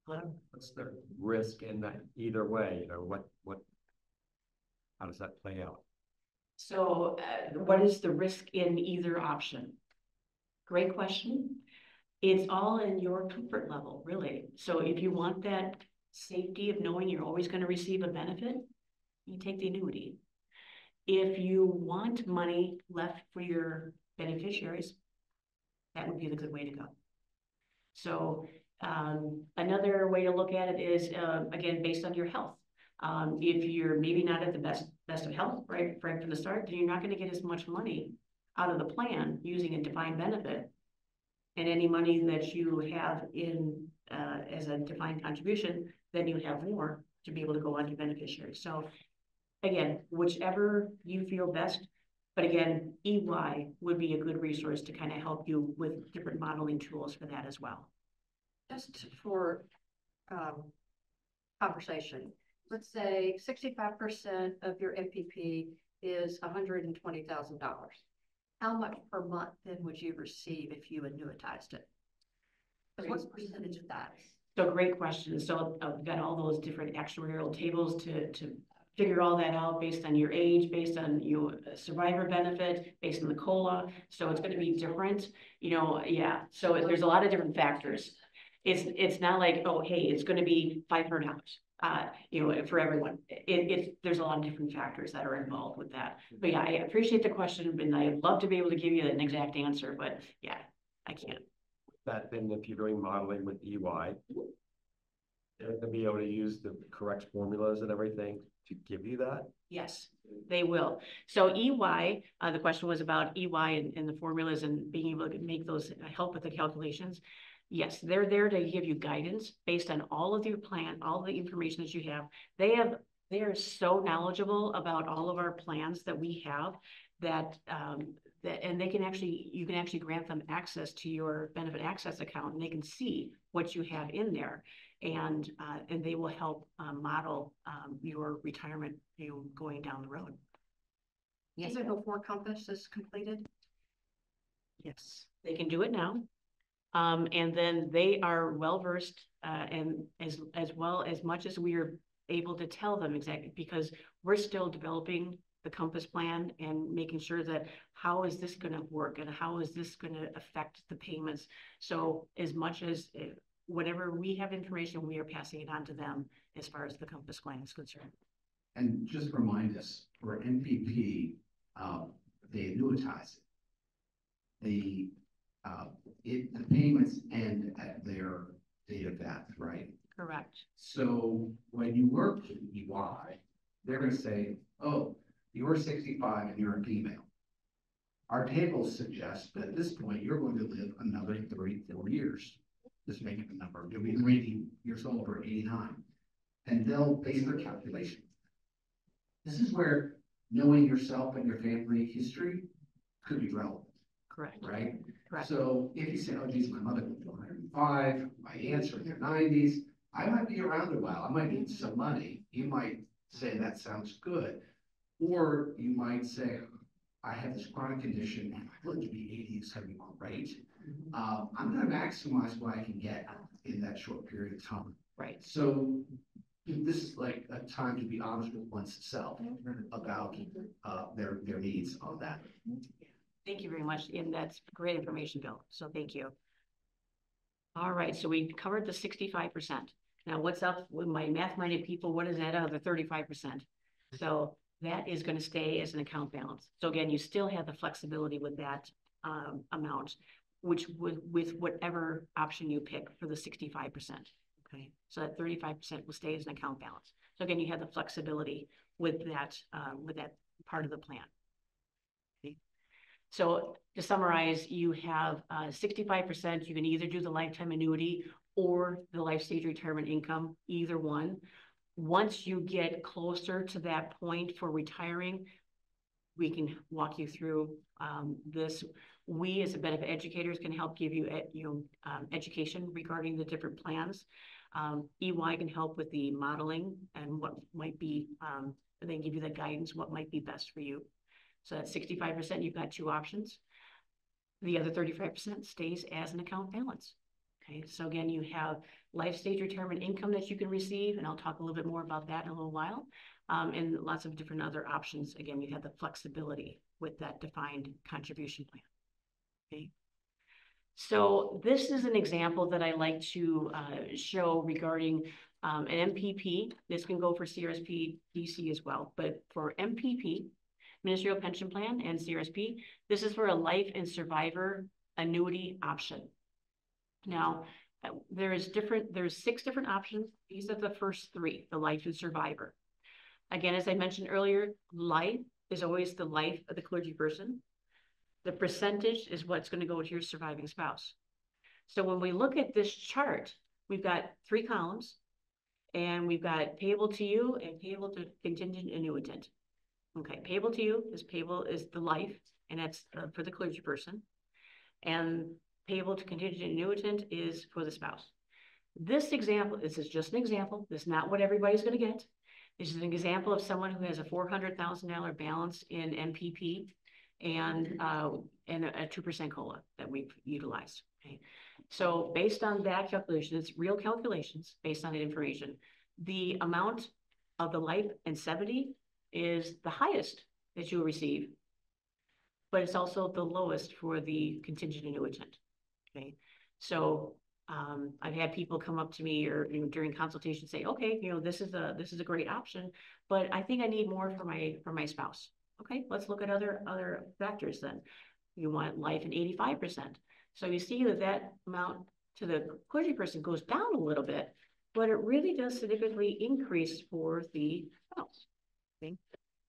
Speaker 5: What's the risk in that either way? You know, how does that play out?
Speaker 4: So what is the risk in either option? Great question. It's all in your comfort level, really. So if you want that safety of knowing you're always going to receive a benefit, you take the annuity. If you want money left for your beneficiaries, that would be the good way to go. So another way to look at it is, again, based on your health. If you're maybe not at the best of health, right from the start, then you're not going to get as much money out of the plan using a defined benefit. And any money that you have in as a defined contribution, then you have more to be able to go on to beneficiaries. So again, whichever you feel best. But again, EY would be a good resource to kind of help you with different modeling tools for that as well.
Speaker 9: Just for conversation, let's say 65% of your MPP is $120,000. How much per month then would you receive if you annuitized it? What's the percentage of that?
Speaker 4: So great question. So I've got all those different actuarial tables to figure all that out based on your age, based on your survivor benefit, based on the COLA. So it's going to be different, yeah. So there's a lot of different factors. It's not like, oh, hey, it's going to be $500, for everyone. There's a lot of different factors that are involved with that. But yeah, I appreciate the question, and I'd love to be able to give you an exact answer, but yeah, I can't.
Speaker 5: That then, if you're doing modeling with EY, they're gonna be able to use the correct formulas and everything to give you that?
Speaker 4: Yes, they will. So EY, the question was about EY and the formulas and being able to make those help with the calculations. Yes, they're there to give you guidance based on all of your plan, all the information that you have. They are so knowledgeable about all of our plans that we have that and you can actually grant them access to your benefit access account, and they can see what you have in there, and they will help model your retirement going down the road.
Speaker 9: Yes. Is it before Compass is completed?
Speaker 4: Yes, they can do it now. And then they are well-versed and as well as much as we are able to tell them exactly, because we're still developing the Compass plan and making sure that how is this going to work and how is this going to affect the payments. So as much as whenever we have information, we are passing it on to them as far as the Compass plan is concerned.
Speaker 3: And just remind us, for NPP, they annuitize it. The payments end at their date of death, right?
Speaker 4: Correct.
Speaker 3: So when you work with EY, they're going to say, oh, you're 65 and you're a female. Our tables suggest that at this point, you're going to live another 34 years. Just making the number. You'll be 80 years old or 89. And they'll base their calculation. This is where knowing yourself and your family history could be relevant.
Speaker 4: Correct.
Speaker 3: Right?
Speaker 4: Correct.
Speaker 3: So if you say, oh, geez, my mother lived to 105, my aunts are in their 90s, I might be around a while. I might need some money. You might say that sounds good. Or you might say, I have this chronic condition and I live to be 80 to 71, right? I'm gonna maximize what I can get in that short period of time.
Speaker 4: Right.
Speaker 3: So this is like a time to be honest with oneself about their needs on that.
Speaker 4: Thank you very much, and that's great information, Bill, so thank you. All right, so we covered the 65%. Now, what's up with my math-minded people? What is that other 35%? So that is gonna stay as an account balance. So again, you still have the flexibility with that amount, which with whatever option you pick for the 65%. Okay, so that 35% will stay as an account balance. So again, you have the flexibility with that part of the plan. Okay. So to summarize, you have 65%, you can either do the lifetime annuity or the life stage retirement income, either one. Once you get closer to that point for retiring, we can walk you through this. We, as a benefit educators, can help give you, education regarding the different plans. EY can help with the modeling and what might be, they give you the guidance, what might be best for you. So at 65%, you've got two options. The other 35% stays as an account balance. Okay, so again, you have life stage retirement income that you can receive, and I'll talk a little bit more about that in a little while, and lots of different other options. Again, you have the flexibility with that defined contribution plan. Okay. So this is an example that I like to show regarding an MPP. This can go for CRSP, DC as well, but for MPP, Ministerial Pension Plan, and CRSP, this is for a life and survivor annuity option. Now, there's 6 different options. These are the first 3, the life and survivor. Again, as I mentioned earlier, life is always the life of the clergy person. The percentage is what's going to go to your surviving spouse. So when we look at this chart, we've got 3 columns, and we've got payable to you and payable to contingent annuitant. Okay, payable to you is the life, and that's for the clergy person. And payable to contingent annuitant is for the spouse. This is just an example. This is not what everybody's going to get. This is an example of someone who has a $400,000 balance in MPP and a 2% COLA that we've utilized. Okay, so based on that calculation, it's real calculations based on that information. The amount of the life and 70 is the highest that you will receive, but it's also the lowest for the contingent annuitant. Okay, so I've had people come up to me or during consultation say, okay, this is a great option, but I think I need more for my spouse. Okay, let's look at other factors then. You want life in 85%. So you see that amount to the clergy person goes down a little bit, but it really does significantly increase for the spouse. Okay.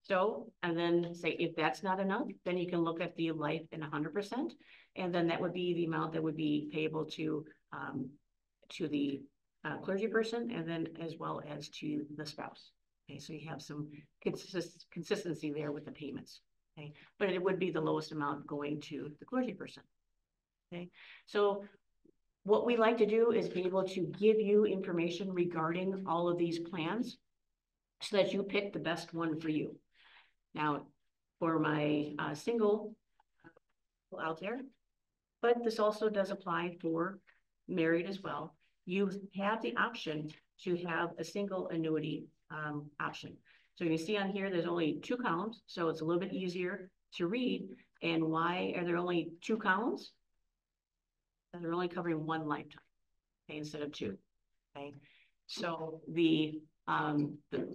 Speaker 4: So, and then say if that's not enough, then you can look at the life in 100%, and then that would be the amount that would be payable to the clergy person, and then as well as to the spouse. Okay, so you have some consistency there with the payments. Okay, but it would be the lowest amount going to the clergy person. Okay, so what we like to do is be able to give you information regarding all of these plans so that you pick the best one for you. Now, for my single out there, but this also does apply for married as well. You have the option to have a single annuity option. So you see on here, there's only 2 columns, so it's a little bit easier to read. And why are there only 2 columns? And they're only covering 1 lifetime, okay, instead of 2. Okay, so the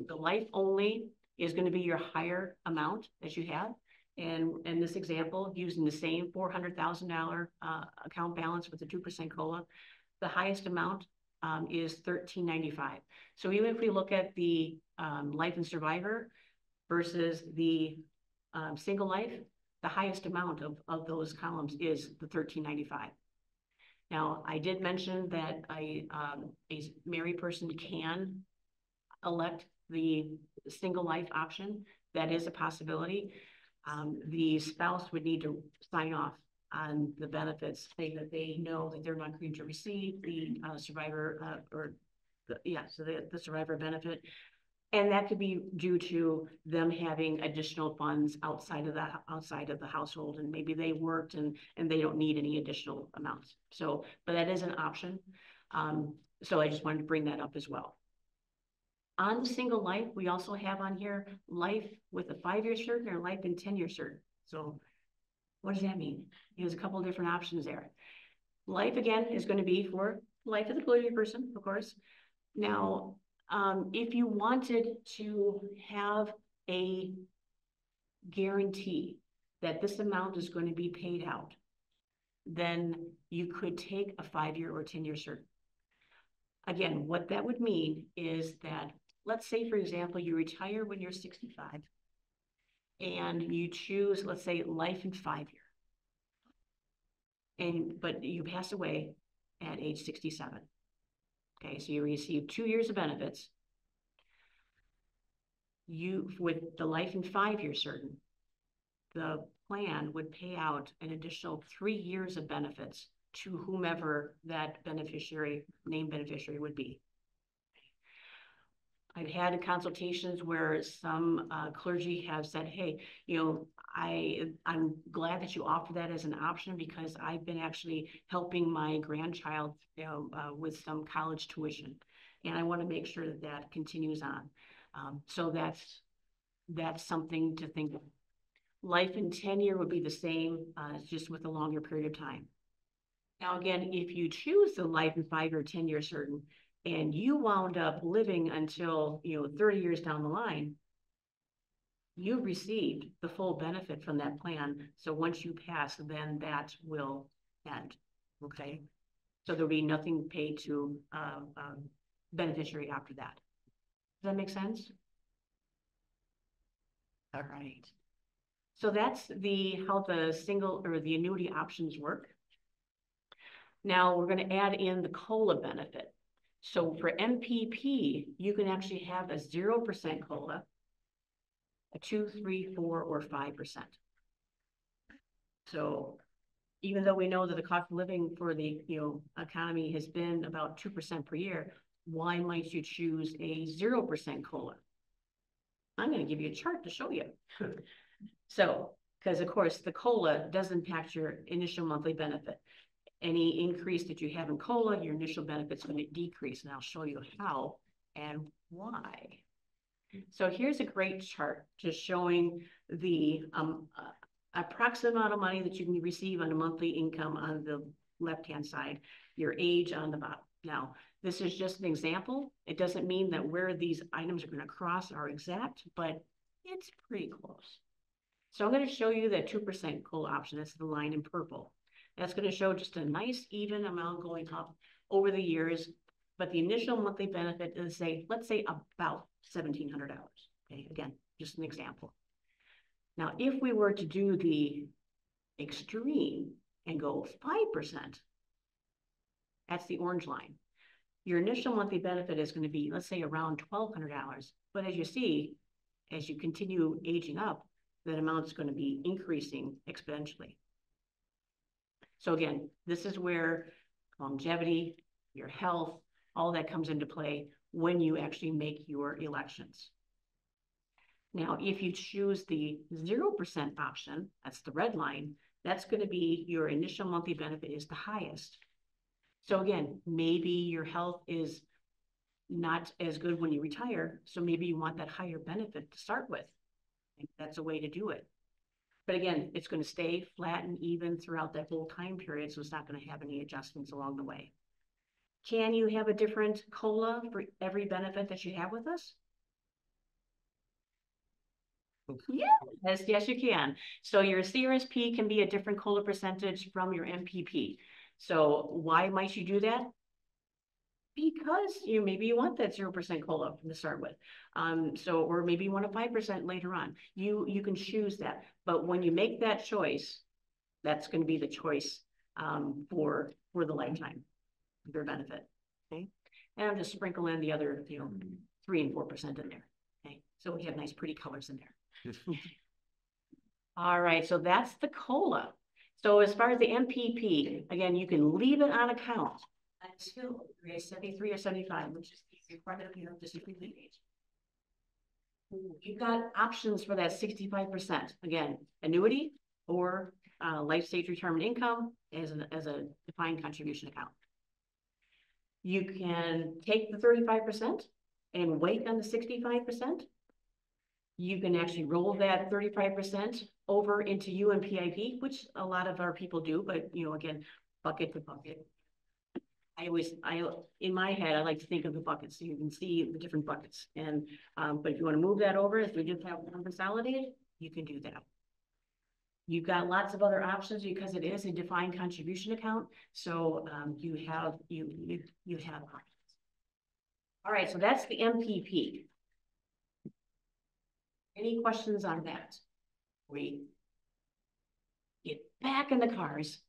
Speaker 4: life only is going to be your higher amount that you have. And in this example, using the same $400,000 account balance with the 2% COLA, the highest amount is $1,395. So even if we look at the life and survivor versus the single life, the highest amount of those columns is the $1,395. Now, I did mention that a married person can elect the single life option. That is a possibility. The spouse would need to sign off on the benefits, saying that they know that they're not going to receive the survivor the survivor benefit. And that could be due to them having additional funds outside of the household, and maybe they worked and they don't need any additional amounts. So, but that is an option. So I just wanted to bring that up as well. On the single life, we also have on here life with a 5-year certain or life in 10-year certain. So what does that mean? There's a couple of different options there. Life again is going to be for life of the elderly person, of course. Now, if you wanted to have a guarantee that this amount is going to be paid out, then you could take a 5-year or 10-year certain. Again, what that would mean is that, let's say, for example, you retire when you're 65 and you choose, let's say, life in 5-year. But you pass away at age 67. Okay, so you receive 2 years of benefits. With the life in 5-year certain, the plan would pay out an additional 3 years of benefits to whomever that beneficiary, named beneficiary would be. I've had consultations where some clergy have said, hey, you know, I'm glad that you offer that as an option because I've been actually helping my grandchild, you know, with some college tuition. And I want to make sure that that continues on. So that's something to think of. Life in 10-year would be the same, just with a longer period of time. Now, again, if you choose the life in 5-year or 10-year certain, and you wound up living until, you know, 30 years down the line, you've received the full benefit from that plan. So once you pass, then that will end, okay? So there'll be nothing paid to beneficiary after that. Does that make sense? All right. So that's how the single or the annuity options work. Now we're going to add in the COLA benefit. So for MPP, you can actually have a 0% COLA, a 2, 3, 4, or 5%. So even though we know that the cost of living for the economy has been about 2% per year, why might you choose a 0% COLA? I'm going to give you a chart to show you. So, because of course the COLA does impact your initial monthly benefit. Any increase that you have in COLA, your initial benefit's going to decrease, and I'll show you how and why. So here's a great chart just showing the approximate amount of money that you can receive on a monthly income on the left-hand side, your age on the bottom. Now, this is just an example. It doesn't mean that where these items are going to cross are exact, but it's pretty close. So I'm going to show you that 2% COLA option. That's the line in purple. That's going to show just a nice even amount going up over the years, but the initial monthly benefit is, let's say about $1,700. Okay, again, just an example. Now, if we were to do the extreme and go 5%, that's the orange line. Your initial monthly benefit is going to be, let's say, around $1,200. But as you see, as you continue aging up, that amount is going to be increasing exponentially. So again, this is where longevity, your health, all that comes into play when you actually make your elections. Now, if you choose the 0% option, that's the red line, that's going to be your initial monthly benefit is the highest. So again, maybe your health is not as good when you retire, so maybe you want that higher benefit to start with. I think that's a way to do it. But again, it's going to stay flat and even throughout that whole time period, so it's not going to have any adjustments along the way. Can you have a different COLA for every benefit that you have with us? Yes, you can. So your CRSP can be a different COLA percentage from your MPP. So why might you do that? Because maybe you want that 0% COLA to start with. Or maybe you want a 5% later on. You can choose that. But when you make that choice, that's going to be the choice for the lifetime, your benefit. Okay. And I'll just sprinkle in the other 3 and 4% in there. Okay. So we have nice pretty colors in there. All right, so that's the COLA. So as far as the MPP, again, you can leave it on account until you're 73 or 75, which is the requirement of just a complete age. you've got options for that 65%. Again, annuity or life stage retirement income as a defined contribution account. You can take the 35% and wait on the 65%. You can actually roll that 35% over into UMPIP, which a lot of our people do, but you know, again, bucket to bucket. In my head, I like to think of the buckets, so you can see the different buckets. And, but if you want to move that over, if we just have one consolidated, you can do that. You've got lots of other options because it is a defined contribution account. So, you have options. All right, so that's the MPP. Any questions on that? We get back in the cars.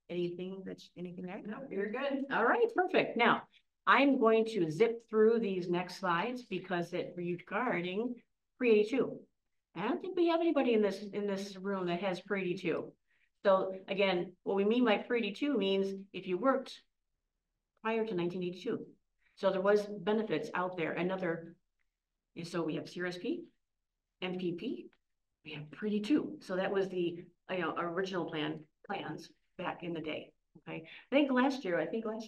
Speaker 4: Anything there?
Speaker 1: No, you're good.
Speaker 4: All right, perfect. Now, I'm going to zip through these next slides because it regarding pre-82. I don't think we have anybody in this room that has pre-82. So again, what we mean by pre-82 means if you worked prior to 1982. So there was benefits out there. So we have CRSP, MPP, we have pre-82. So that was the original plans back in the day. Okay, I think last year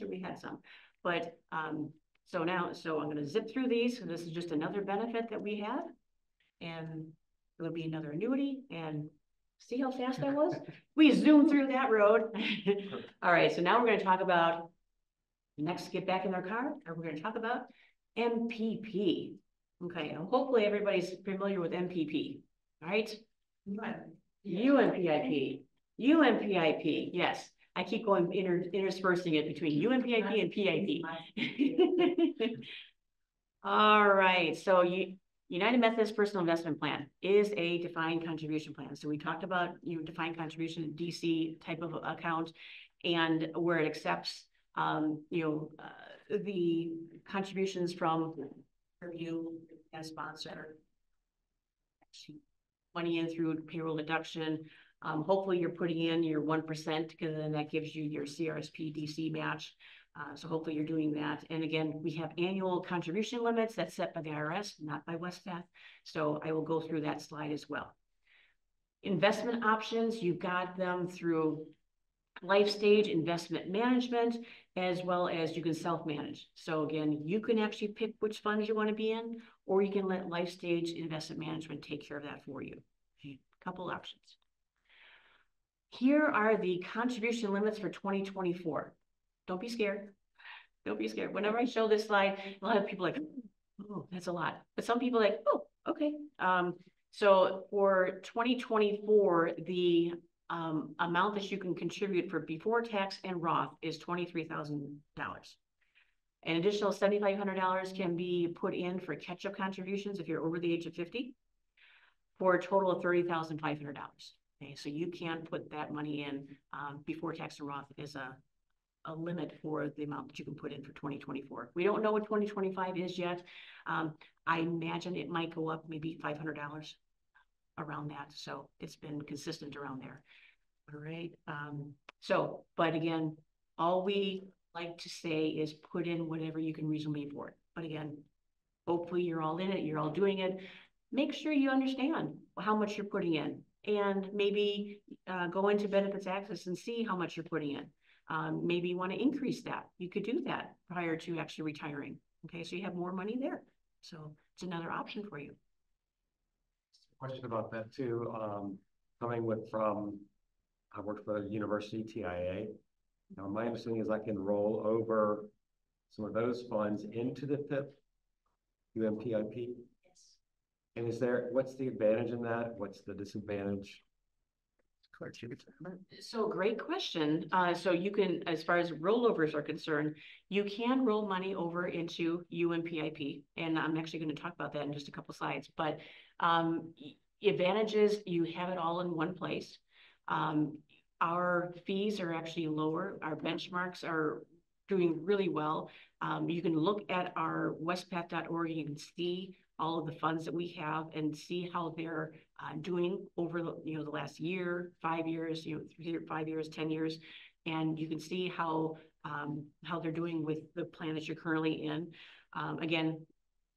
Speaker 4: we had some, but so I'm going to zip through these. So this is just another benefit that we have, and it'll be another annuity. And see how fast that was? We zoomed through that road. All right, so now we're going to talk about next. Get back in their car, and we're going to talk about MPP. Okay, hopefully everybody's familiar with MPP. All right, UMPIP. UMPIP, yes. I keep going interspersing it between UMPIP and PIP. All right, so United Methodist Personal Investment Plan is a defined contribution plan. So we talked about defined contribution DC type of account, and where it accepts the contributions from you as sponsor, money in through payroll deduction. Hopefully you're putting in your 1% because then that gives you your CRSP DC match. So hopefully you're doing that. And again, we have annual contribution limits that's set by the IRS, not by Wespath. So I will go through that slide as well. Investment options, you've got them through life stage investment management, as well as you can self-manage. So again, you can actually pick which funds you want to be in, or you can let life stage investment management take care of that for you. A couple options. Here are the contribution limits for 2024. Don't be scared. Don't be scared. Whenever I show this slide, a lot of people are like, oh, that's a lot. But some people are like, oh, okay. So for 2024, the amount that you can contribute for before tax and Roth is $23,000. An additional $7,500 can be put in for catch-up contributions if you're over the age of 50, for a total of $30,500. Okay, so you can put that money in before tax and Roth is a limit for the amount that you can put in for 2024. We don't know what 2025 is yet. I imagine it might go up maybe $500 around that. So it's been consistent around there. All right. But again, all we like to say is put in whatever you can reasonably afford. But again, hopefully you're all in it, you're all doing it. Make sure you understand how much you're putting in, and maybe go into benefits access and see how much you're putting in. Maybe you want to increase that. You could do that prior to actually retiring. Okay, so you have more money there. So it's another option for you.
Speaker 5: Question about that too. I worked for a university, TIA. Now, my understanding is I can roll over some of those funds into the PIP, UMPIP.
Speaker 4: Yes.
Speaker 5: And what's the advantage in that? What's the disadvantage?
Speaker 4: So great question. So you can, as far as rollovers are concerned, you can roll money over into UMPIP. And I'm actually going to talk about that in just a couple slides. But advantages, you have it all in one place. Our fees are actually lower. Our benchmarks are doing really well. You can look at our wespath.org and you can see all of the funds that we have and see how they're doing over the last year, 5 years, 5 years, 10 years, and you can see how they're doing with the plan that you're currently in. Again,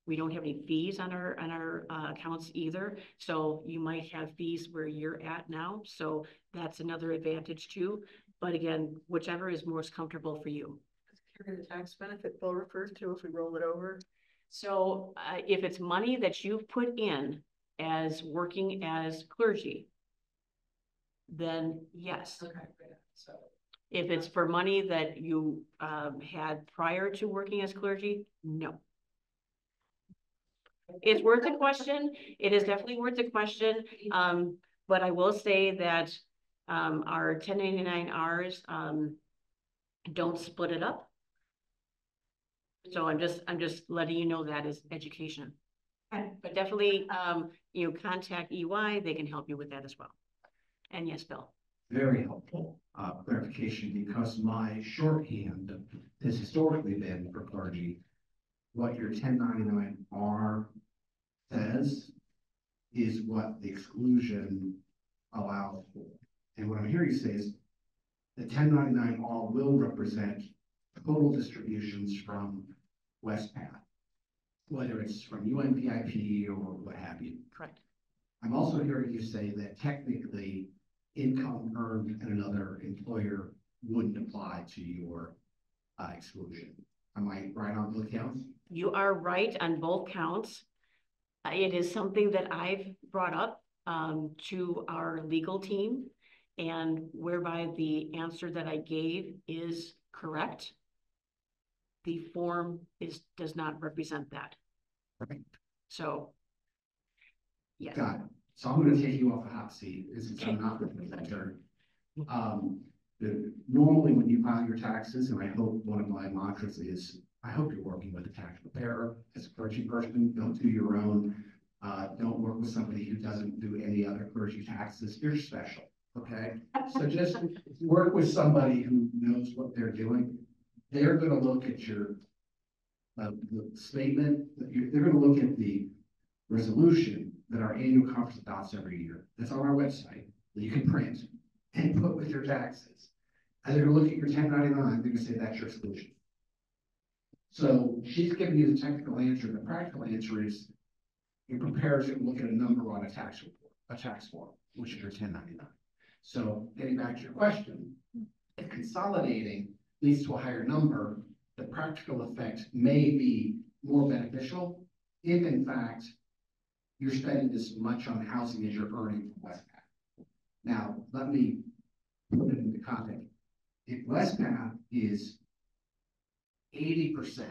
Speaker 4: We don't have any fees on our accounts either. So you might have fees where you're at now. So that's another advantage too. But again, whichever is most comfortable for you.
Speaker 6: Carry the tax benefit Bill refers to if we roll it over.
Speaker 4: So if it's money that you've put in as working as clergy, then yes.
Speaker 6: Okay, so.
Speaker 4: If it's for money that you had prior to working as clergy, no. It's worth a question. It is definitely worth a question. But I will say that our 1099-Rs don't split it up. So I'm just letting you know that is education. But definitely, you know, contact EY, they can help you with that as well. And yes, Bill.
Speaker 3: Very helpful clarification, because my shorthand has historically been for clergy, what your 1099-R says is what the exclusion allows for. And what I'm hearing you say is the 1099-R will represent total distributions from Wespath, whether it's from UNPIP or what have you.
Speaker 4: Correct.
Speaker 3: I'm also hearing you say that technically income earned at another employer wouldn't apply to your exclusion. Am I right on both counts?
Speaker 4: You are right on both counts. It is something that I've brought up to our legal team, and whereby the answer that I gave is correct. The form does not represent that.
Speaker 3: Okay.
Speaker 4: So, yes.
Speaker 3: Got it. So I'm going to take you off the hot seat, since I'm not the presenter. Normally when you file your taxes, and I hope one of my mantras is, I hope you're working with a tax preparer as a clergy person. Don't do your own. Don't work with somebody who doesn't do any other clergy taxes. You're special, okay? So just work with somebody who knows what they're doing. They're going to look at your the statement. They're going to look at the resolution that our annual conference adopts every year. That's on our website that you can print and put with your taxes. And they're going to look at your 1099. They're going to say that's your exclusion. So she's giving you the technical answer. The practical answer is your preparer is going to look at a number on a tax report, a tax form, which is your 1099. So getting back to your question, if consolidating leads to a higher number, the practical effect may be more beneficial if in fact you're spending as much on housing as you're earning from Wespath. Now, let me put it into context. If Wespath is 80%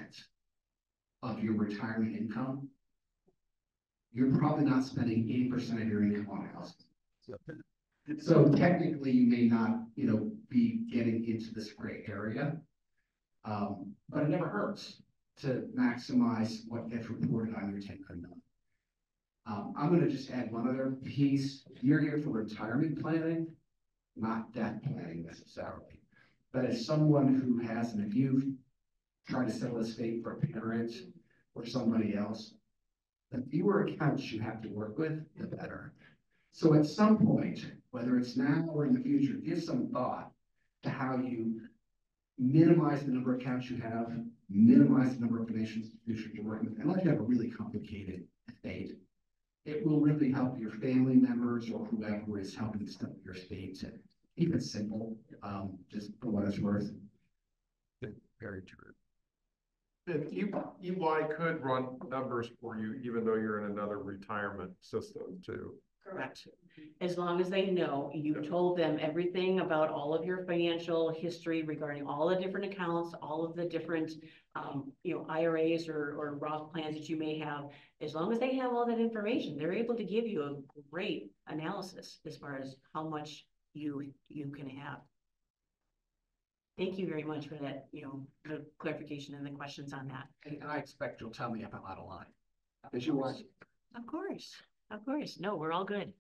Speaker 3: of your retirement income, you're probably not spending 80% of your income on housing. So technically, you may not, be getting into this gray area, but it never hurts to maximize what gets reported on your 1099. I'm going to just add one other piece. You're here for retirement planning, not death planning necessarily. But as someone who has, and if you've tried to settle estate for a parent or somebody else, the fewer accounts you have to work with, the better. So at some point, whether it's now or in the future, give some thought to how you minimize the number of accounts you have, minimize the number of financial institutions you're working with, unless you have a really complicated estate. It will really help your family members or whoever is helping set up your estate to keep it simple, just for what it's worth.
Speaker 5: Very true.
Speaker 7: And EY could run numbers for you, even though you're in another retirement system too.
Speaker 4: Correct. As long as they know, you've told them everything about all of your financial history regarding all the different accounts, all of the different, IRAs or Roth plans that you may have. As long as they have all that information, they're able to give you a great analysis as far as how much you can have. Thank you very much for that, the clarification and the questions on that.
Speaker 3: And I expect you'll tell me if I'm out of line. Because you want.
Speaker 4: Of course. Of course. No, we're all good.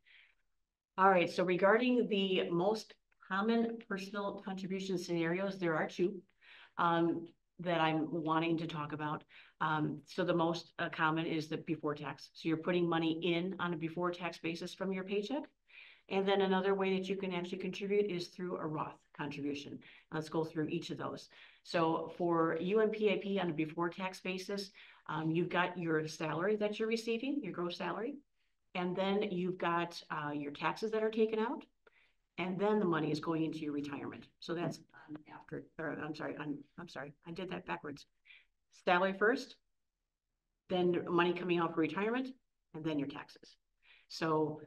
Speaker 4: All right. So regarding the most common personal contribution scenarios, there are two that I'm wanting to talk about. So the most common is the before tax. So you're putting money in on a before tax basis from your paycheck. And then another way that you can actually contribute is through a Roth contribution. Let's go through each of those. So for UNPIP on a before tax basis, You've got your salary that you're receiving, your gross salary. And then you've got your taxes that are taken out. And then the money is going into your retirement. So that's after, or I'm sorry, I did that backwards. Salary first, then money coming out for retirement, and then your taxes. So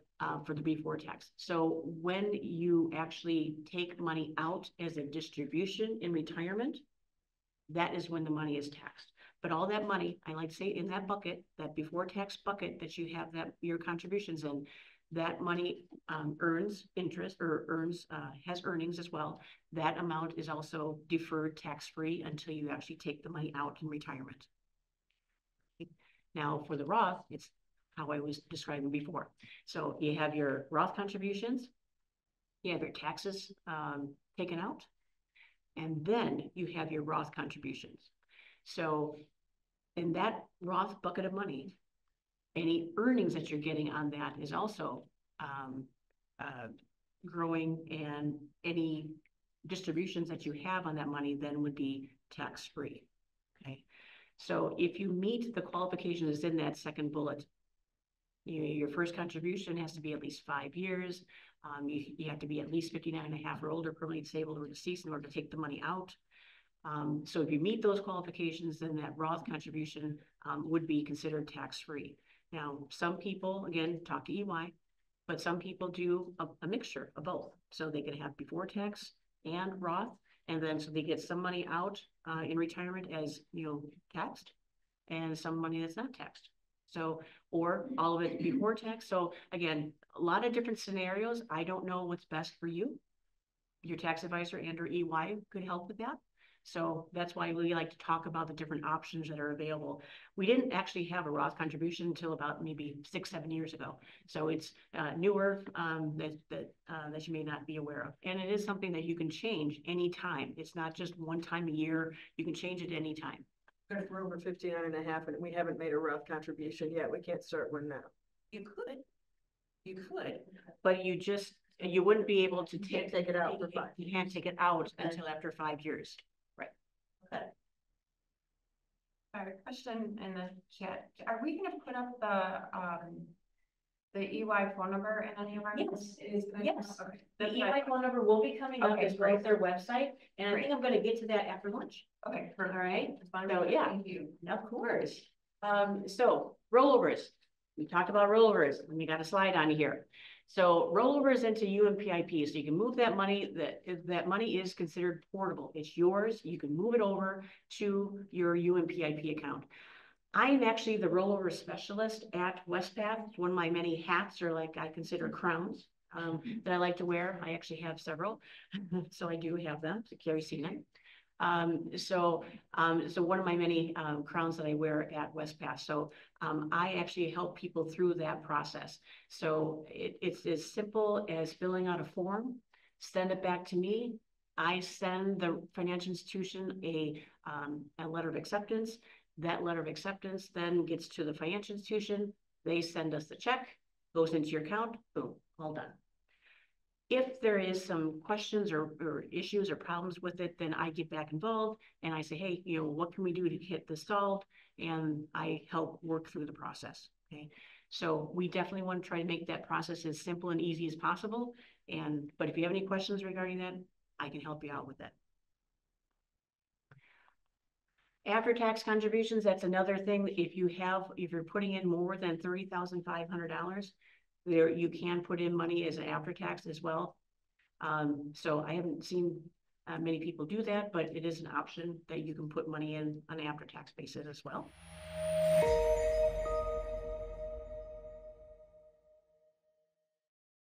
Speaker 4: for the before tax. So when you actually take money out as a distribution in retirement, that is when the money is taxed. But all that money, I like to say in that bucket, that before tax bucket that you have that your contributions in, that money earns interest or has earnings as well. That amount is also deferred tax-free until you actually take the money out in retirement. Now for the Roth, it's how I was describing before. So you have your Roth contributions, you have your taxes taken out, and then you have your Roth contributions. So in that Roth bucket of money, any earnings that you're getting on that is also growing, and any distributions that you have on that money then would be tax-free. Okay, so if you meet the qualifications in that second bullet, your first contribution has to be at least 5 years. You have to be at least 59 and a half or older, permanently disabled or deceased in order to take the money out. So if you meet those qualifications, then that Roth contribution would be considered tax-free. Now, some people, again, talk to EY, but some people do a mixture of both. So they can have before tax and Roth, and then so they get some money out in retirement as, taxed, and some money that's not taxed. So, or all of it before tax. So again, a lot of different scenarios. I don't know what's best for you. Your tax advisor and or EY could help with that. So that's why we like to talk about the different options that are available. We didn't actually have a Roth contribution until about maybe 6-7 years ago. So it's newer that you may not be aware of. And it is something that you can change anytime. It's not just one time a year. You can change it anytime.
Speaker 6: If we're over 59 and a half and we haven't made a Roth contribution yet, we can't start one now.
Speaker 4: You could, but you wouldn't be able to take
Speaker 6: it out for 5.
Speaker 4: You can't take it out until after 5 years. Right. Okay.
Speaker 10: All right, question in the chat. Are we gonna put up the EY phone number in any of our?
Speaker 4: Yes.
Speaker 10: It is.
Speaker 4: Yes.
Speaker 10: Okay.
Speaker 4: The
Speaker 10: That's
Speaker 4: EY
Speaker 10: fine.
Speaker 4: phone number will be coming up
Speaker 10: Okay,
Speaker 4: as well as
Speaker 10: great.
Speaker 4: their website, and I think
Speaker 10: Great.
Speaker 4: I'm gonna get to that after lunch.
Speaker 10: Okay,
Speaker 4: All
Speaker 10: perfect.
Speaker 4: right,
Speaker 10: That's fine.
Speaker 4: so yeah,
Speaker 10: Thank you.
Speaker 4: of course. So rollovers, we talked about rollovers, and we got a slide on here. So rollovers into UMPIP, so you can move that money, that money is considered portable. It's yours, you can move it over to your UMPIP account. I am actually the rollover specialist at Wespath. It's one of my many hats, or like I consider crowns, that I like to wear. I actually have several, so I do have them, so Carrie seen it. So one of my many crowns that I wear at Wespath. So I actually help people through that process. So it's as simple as filling out a form, send it back to me. I send the financial institution a letter of acceptance. That letter of acceptance then gets to the financial institution. They send us the check, goes into your account, boom, all done. If there is some questions or issues or problems with it, then I get back involved and I say, hey, what can we do to get this solved? And I help work through the process. Okay. So we definitely want to try to make that process as simple and easy as possible. But if you have any questions regarding that, I can help you out with that. After tax contributions, that's another thing. If you're putting in more than $30,500, there you can put in money as an after tax as well. So I haven't seen many people do that, but it is an option that you can put money in on an after tax basis as well.